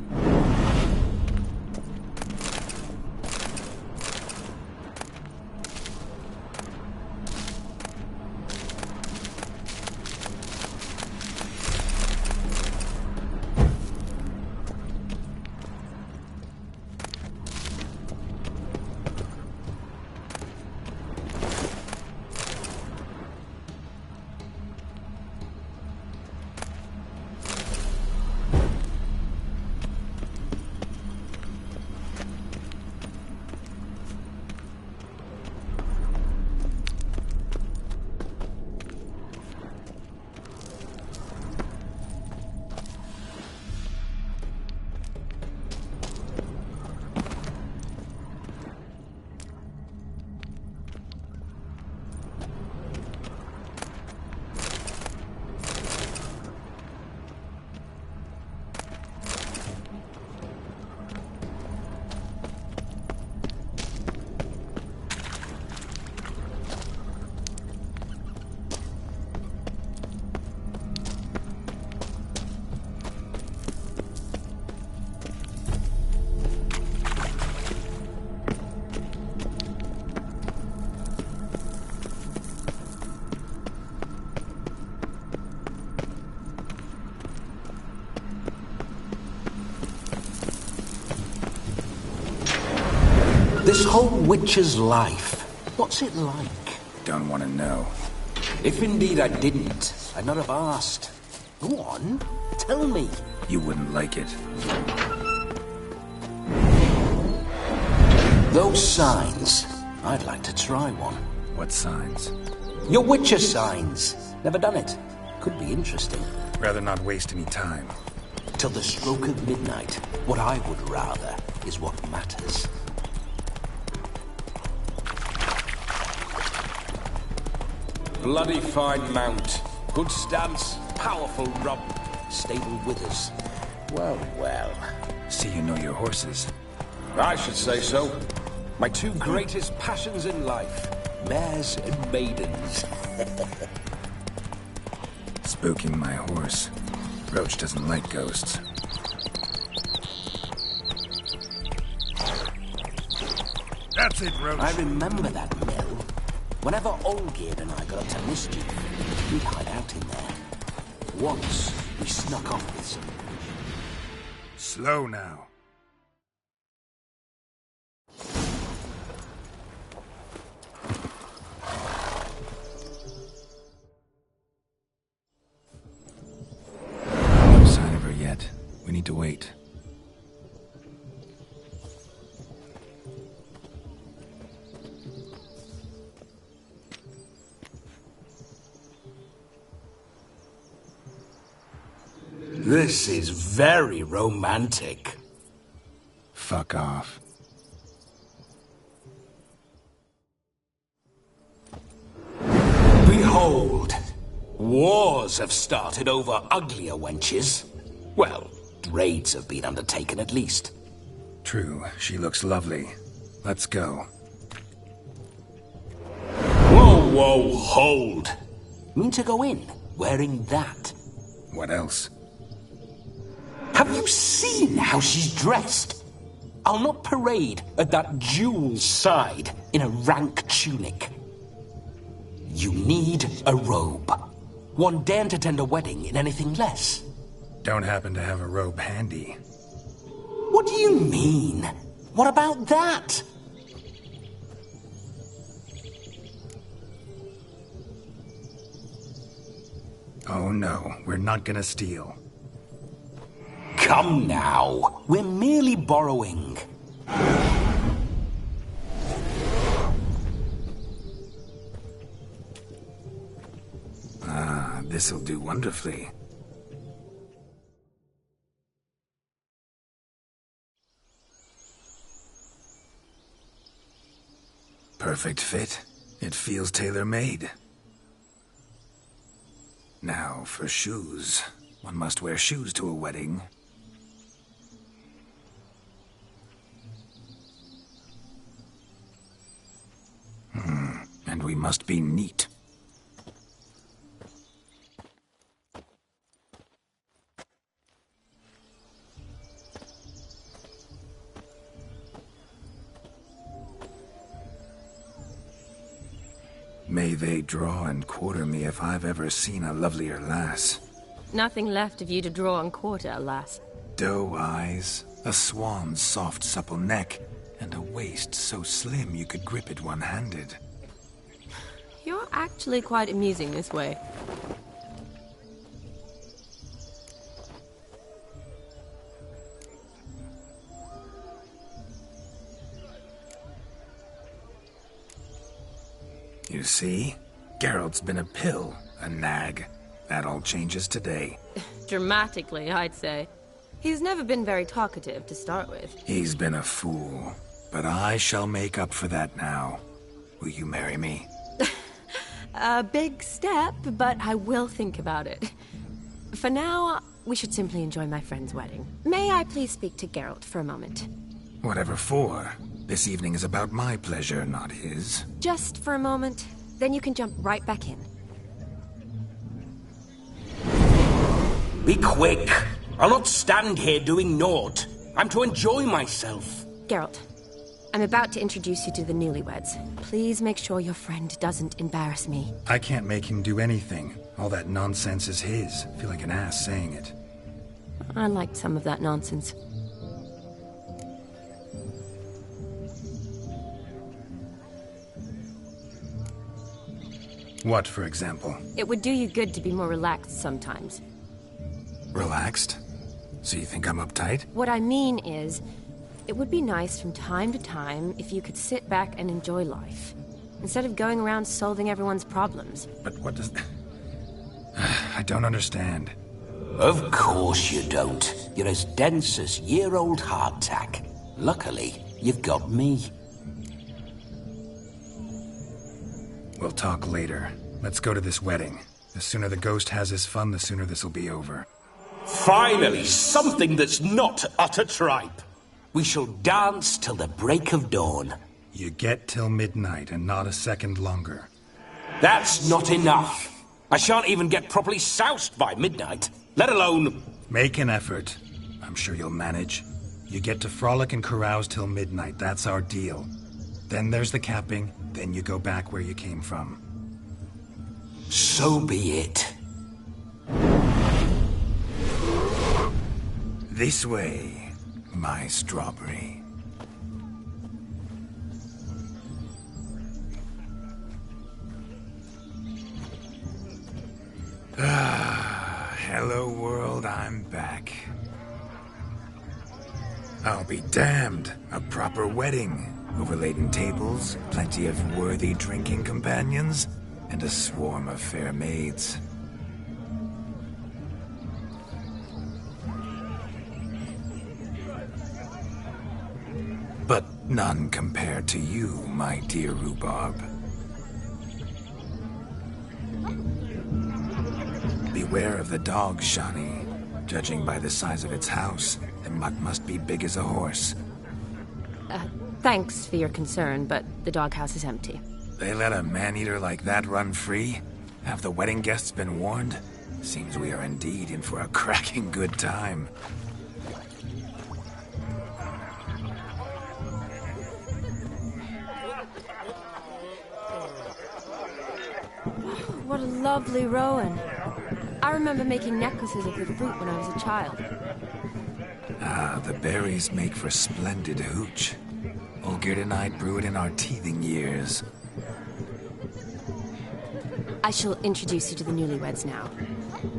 This whole witcher's life, what's it like? Don't want to know. If indeed I didn't, I'd not have asked. Go on, tell me. You wouldn't like it. Those signs, I'd like to try one. What signs? Your witcher signs. Never done it. Could be interesting. Rather not waste any time. Till the stroke of midnight, what I would rather is what matters. Bloody fine mount. Good stance, powerful rump, stable withers. Well, well. See you know your horses. I should say so. My two greatest passions in life. Mares and maidens. Spooking my horse. Roach doesn't like ghosts. That's it, Roach. I remember that mill. Whenever Olgierd and I got up to mischief, we'd hide out in there. Once, we snuck off with some. Slow now. No sign of her yet. We need to wait. This is very romantic. Fuck off. Behold! Wars have started over uglier wenches. Well, raids have been undertaken at least. True, she looks lovely. Let's go. Whoa, whoa, hold! Mean to go in, wearing that? What else? Have you seen how she's dressed? I'll not parade at that jewel's side in a rank tunic. You need a robe. One daren't attend a wedding in anything less. Don't happen to have a robe handy. What do you mean? What about that? Oh no, we're not gonna steal. Come now, we're merely borrowing. Ah, this'll do wonderfully. Perfect fit. It feels tailor-made. Now, for shoes. One must wear shoes to a wedding. And we must be neat. May they draw and quarter me if I've ever seen a lovelier lass. Nothing left of you to draw and quarter, alas. Doe eyes, a swan's soft supple neck, and a waist so slim you could grip it one-handed. You're actually quite amusing this way. You see? Geralt's been a pill, a nag. That all changes today. Dramatically, I'd say. He's never been very talkative to start with. He's been a fool, but I shall make up for that now. Will you marry me? A big step, but I will think about it. For now, we should simply enjoy my friend's wedding. May I please speak to Geralt for a moment? Whatever for. This evening is about my pleasure, not his. Just for a moment, then you can jump right back in. Be quick! I'll not stand here doing naught. I'm to enjoy myself. Geralt, I'm about to introduce you to the newlyweds. Please make sure your friend doesn't embarrass me. I can't make him do anything. All that nonsense is his. I feel like an ass saying it. I liked some of that nonsense. What, for example? It would do you good to be more relaxed sometimes. Relaxed? So you think I'm uptight? What I mean is, it would be nice from time to time if you could sit back and enjoy life, instead of going around solving everyone's problems. But what does... I don't understand. Of course you don't. You're as dense as year-old hardtack. Luckily, you've got me. We'll talk later. Let's go to this wedding. The sooner the ghost has his fun, the sooner this'll be over. Finally, something that's not utter tripe. We shall dance till the break of dawn. You get till midnight and not a second longer. That's not enough. I shan't even get properly soused by midnight. let alone... Make an effort. I'm sure you'll manage. You get to frolic and carouse till midnight, that's our deal. Then there's the capping, then you go back where you came from. So be it. This way, my strawberry. Hello world, I'm back. I'll be damned. A proper wedding. Overladen tables, plenty of worthy drinking companions, and a swarm of fair maids. But none compared to you, my dear rhubarb. Beware of the dog, Shani. Judging by the size of its house, the mutt must be big as a horse. Thanks for your concern, but the doghouse is empty. They let a man-eater like that run free? Have the wedding guests been warned? Seems we are indeed in for a cracking good time. What a lovely rowan. I remember making necklaces of the fruit when I was a child. Ah, the berries make for splendid hooch. Olgierd and I brew it in our teething years. I shall introduce you to the newlyweds now.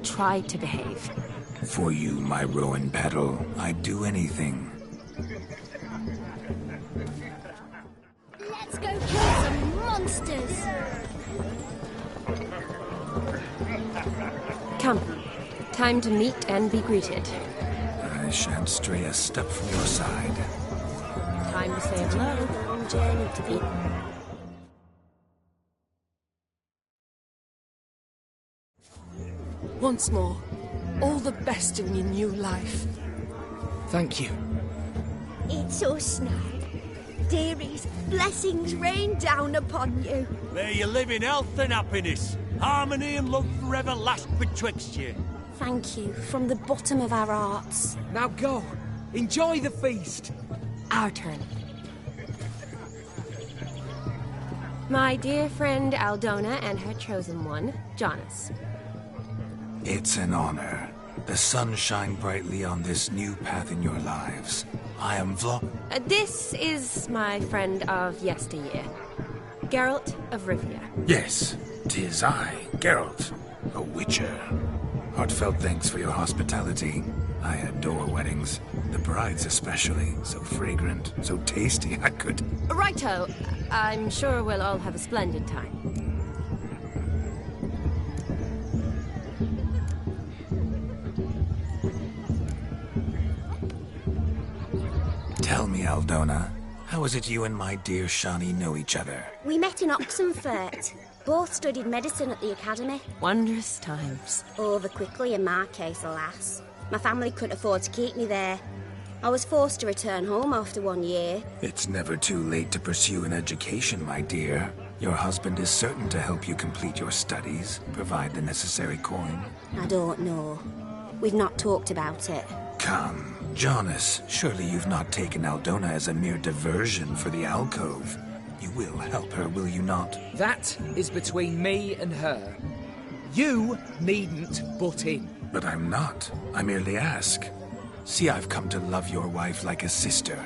Try to behave. For you, my rowan petal, I'd do anything. Let's go kill some monsters! Come. Time to meet and be greeted. I shan't stray a step from your side. Time to say hello. Long journey to be... Once more, all the best in your new life. Thank you. It's us now. Dearies, blessings rain down upon you. May you live in health and happiness. Harmony and love forever last betwixt you. Thank you, from the bottom of our hearts. Now go. Enjoy the feast. Our turn. My dear friend Aldona and her chosen one, Jonas. It's an honor. The sun shine brightly on this new path in your lives. I am This is my friend of yesteryear, Geralt of Rivia. Yes, 'tis I, Geralt, a witcher. Heartfelt thanks for your hospitality. I adore weddings. The brides especially. So fragrant, so tasty, I could... Righto. I'm sure we'll all have a splendid time. Tell me, Aldona, how is it you and my dear Shani know each other? We met in Oxenfurt. Both studied medicine at the academy. Wondrous times. Over quickly in my case, alas. My family couldn't afford to keep me there. I was forced to return home after 1 year. It's never too late to pursue an education, my dear. Your husband is certain to help you complete your studies, provide the necessary coin. I don't know. We've not talked about it. Come, Jonas, surely you've not taken Aldona as a mere diversion for the alcove. You will help her, will you not? That is between me and her. You needn't butt in. But I'm not. I merely ask. See, I've come to love your wife like a sister.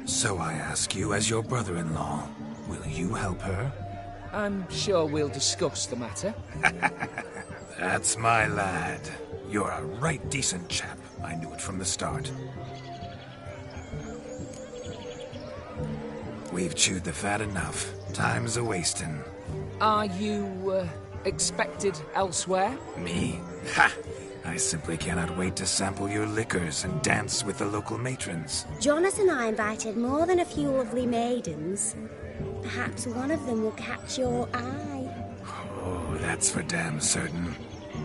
So I ask you, as your brother-in-law, will you help her? I'm sure we'll discuss the matter. That's my lad. You're a right decent chap. I knew it from the start. We've chewed the fat enough. Time's a-wasting. Are you, expected elsewhere? Me? Ha! I simply cannot wait to sample your liquors and dance with the local matrons. Jonas and I invited more than a few lovely maidens. Perhaps one of them will catch your eye. Oh, that's for damn certain.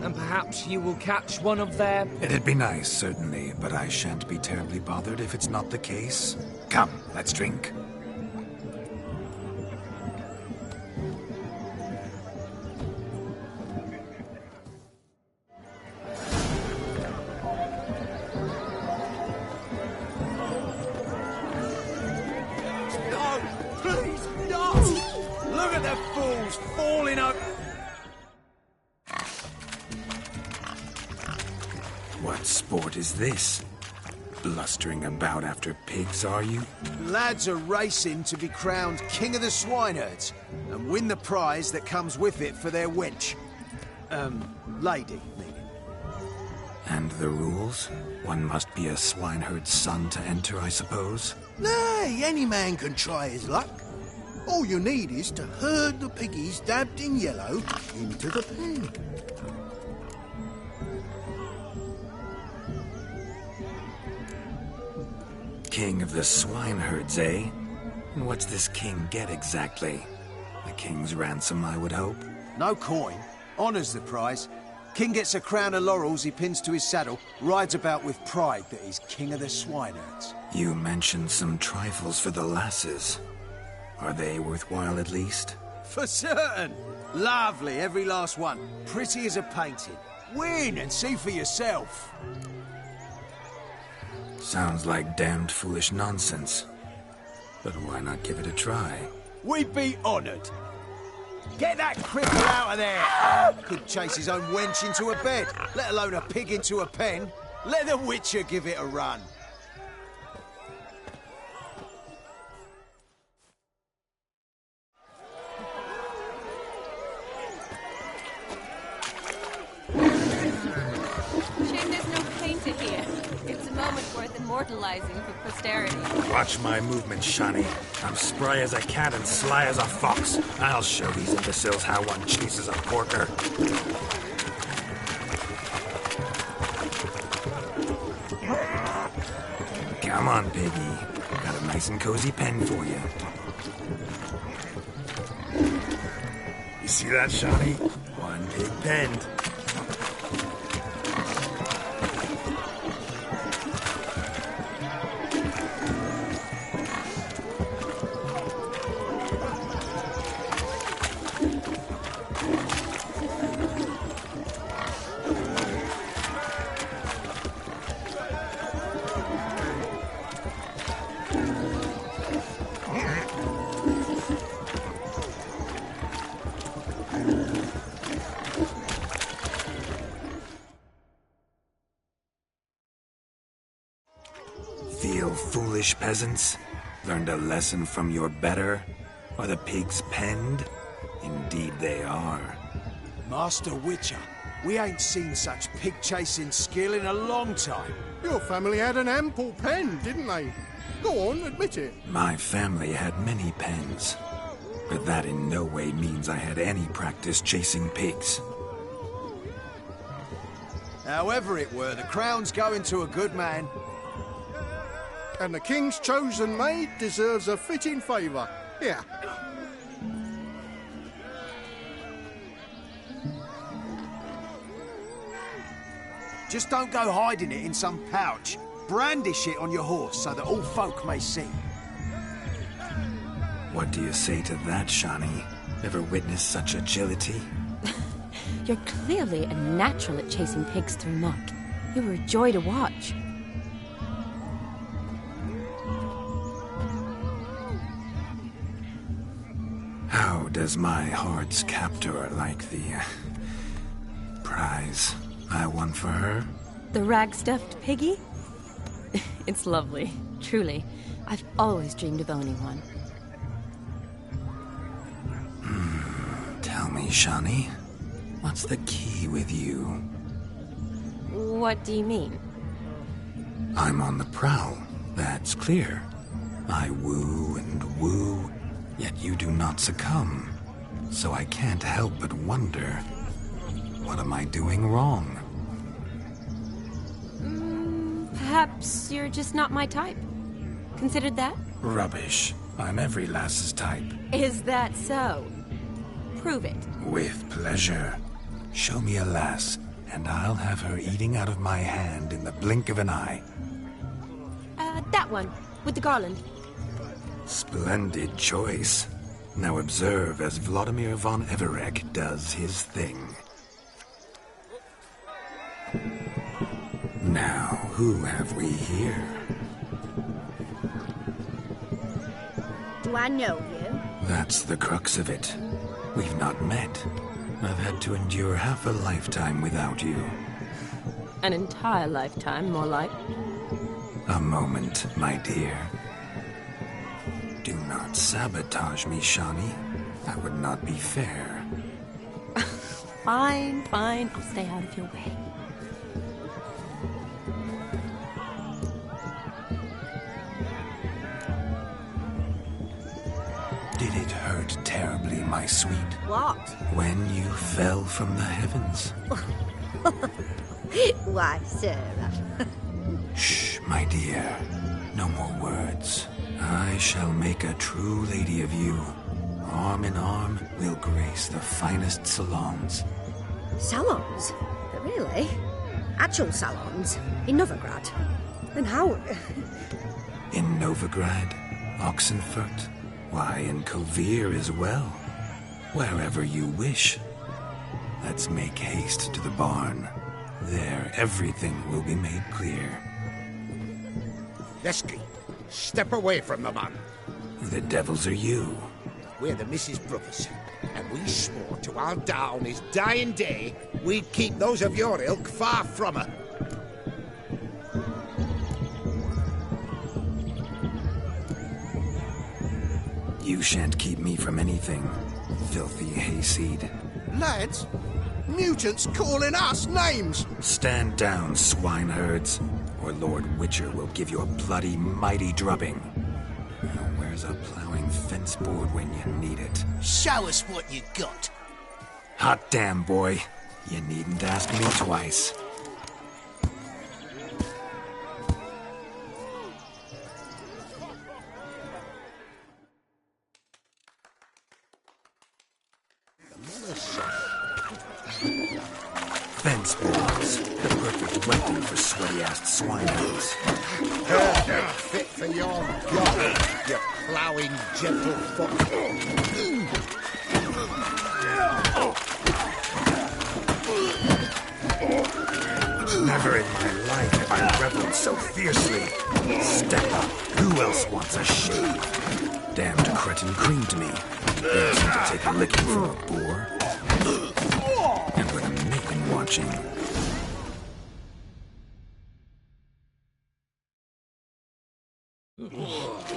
And perhaps you will catch one of their... It'd be nice, certainly, but I shan't be terribly bothered if it's not the case. Come, let's drink. the fools falling up. What sport is this? Blustering about after pigs, are you? Lads are racing to be crowned King of the Swineherds and win the prize that comes with it for their wench. Lady, meaning. And the rules? One must be a swineherd's son to enter, I suppose? Nay, any man can try his luck. All you need is to herd the piggies dabbed in yellow into the pen. King of the swineherds, eh? And what's this king get exactly? The king's ransom, I would hope. No coin. Honours the prize. King gets a crown of laurels he pins to his saddle, rides about with pride that he's King of the Swineherds. You mentioned some trifles for the lasses. Are they worthwhile at least? For certain! Lovely, every last one. Pretty as a painting. Win and see for yourself. Sounds like damned foolish nonsense. But why not give it a try? We'd be honoured. Get that cripple out of there! Could chase his own wench into a bed, let alone a pig into a pen. Let the Witcher give it a run. Shame there's no painter here. It's a moment worth immortalizing for posterity. Watch my movement, Shani. I'm spry as a cat and sly as a fox. I'll show these imbeciles how one chases a porker. Come on, piggy. Got a nice and cozy pen for you. You see that, Shani? One pig penned. Foolish peasants? Learned a lesson from your better? Are the pigs penned? Indeed they are. Master Witcher, we ain't seen such pig-chasing skill in a long time. Your family had an ample pen, didn't they? Go on, admit it. My family had many pens, but that in no way means I had any practice chasing pigs. However it were, the crown's going to a good man. And the king's chosen maid deserves a fitting favour. Here. Just don't go hiding it in some pouch. Brandish it on your horse so that all folk may see. What do you say to that, Shani? Ever witnessed such agility? You're clearly a natural at chasing pigs through muck. You were a joy to watch. How does my heart's captor like the prize I won for her? The rag-stuffed piggy? It's lovely, truly. I've always dreamed of owning one. Tell me, Shani, what's the key with you? What do you mean? I'm on the prowl, that's clear. I woo and woo, yet you do not succumb. So I can't help but wonder, what am I doing wrong? Perhaps you're just not my type. Considered that? Rubbish. I'm every lass's type. Is that so? Prove it. With pleasure. Show me a lass, and I'll have her eating out of my hand in the blink of an eye. That one, with the garland. Splendid choice. Now observe as Vladimir von Everec does his thing. Now, who have we here? Do I know you? That's the crux of it. We've not met. I've had to endure half a lifetime without you. An entire lifetime, more like. A moment, my dear. Do not sabotage me, Shani. That would not be fair. Fine, fine. I'll stay out of your way. Did it hurt terribly, my sweet? What? When you fell from the heavens? Why, Sarah? Shh, my dear. No more words. I shall make a true lady of you. Arm in arm, we'll grace the finest salons. Salons? Really? Actual salons? In Novigrad? And how? In Novigrad, Oxenfurt, why, in Kovir as well. Wherever you wish. Let's make haste to the barn. There, everything will be made clear. Lesky, step away from the man. The devils are you. We're the Mrs. Brothers, and we swore to our down his dying day we'd keep those of your ilk far from her. You shan't keep me from anything, filthy hayseed. Lads, mutants calling us names! Stand down, swineherds, or Lord Witcher will give you a bloody mighty drubbing. Now, where's a plowing fence board when you need it? Show us what you got. Hot damn, boy. You needn't ask me twice. Fence boards, the perfect weapon for sweaty-assed swineherds. Perfect fit for your god, you ploughing gentlefoot. Never in my life have I reveled so fiercely. Step up. Who else wants a shave? Damned cretin creamed me. Innocent to take a licking from a boar. And with a maiden watching.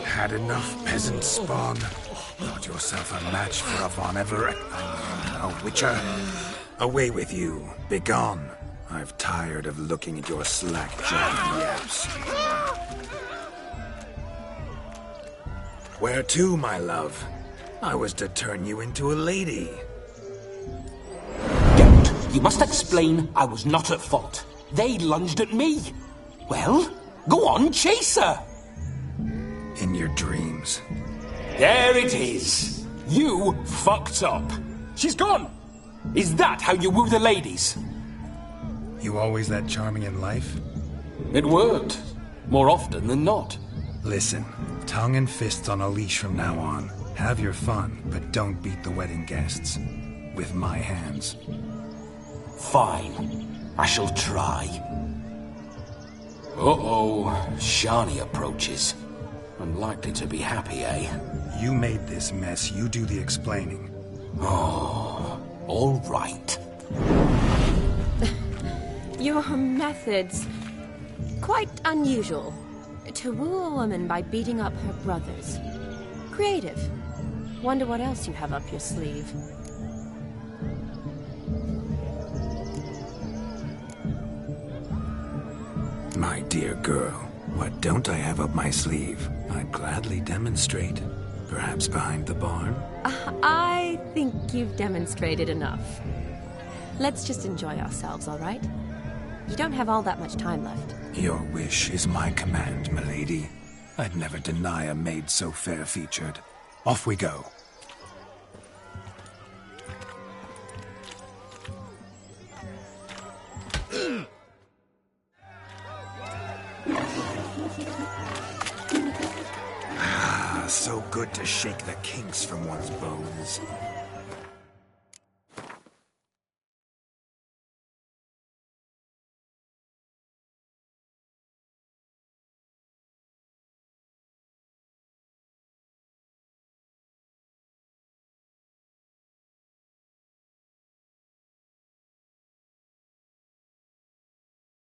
Had enough, peasant spawn. Thought yourself a match for a Von Everett. A witcher. Away with you. Begone. I've tired of looking at your slack-jawed yaps. Where to, my love? I was to turn you into a lady. Don't. You must explain I was not at fault. They lunged at me. Well, go on, chase her. In your dreams. There it is. You fucked up. She's gone. Is that how you woo the ladies? You always that charming in life? It worked. More often than not. Listen, tongue and fists on a leash from now on. Have your fun, but don't beat the wedding guests. With my hands. Fine. I shall try. Uh-oh. Shani approaches. Unlikely to be happy, eh? You made this mess. You do the explaining. Oh, all right. Your methods... quite unusual. To woo a woman by beating up her brothers. Creative. Wonder what else you have up your sleeve. My dear girl, what don't I have up my sleeve? I'd gladly demonstrate. Perhaps behind the barn? I think you've demonstrated enough. Let's just enjoy ourselves, all right? You don't have all that much time left. Your wish is my command, milady. I'd never deny a maid so fair-featured. Off we go. So good to shake the kinks from one's bones.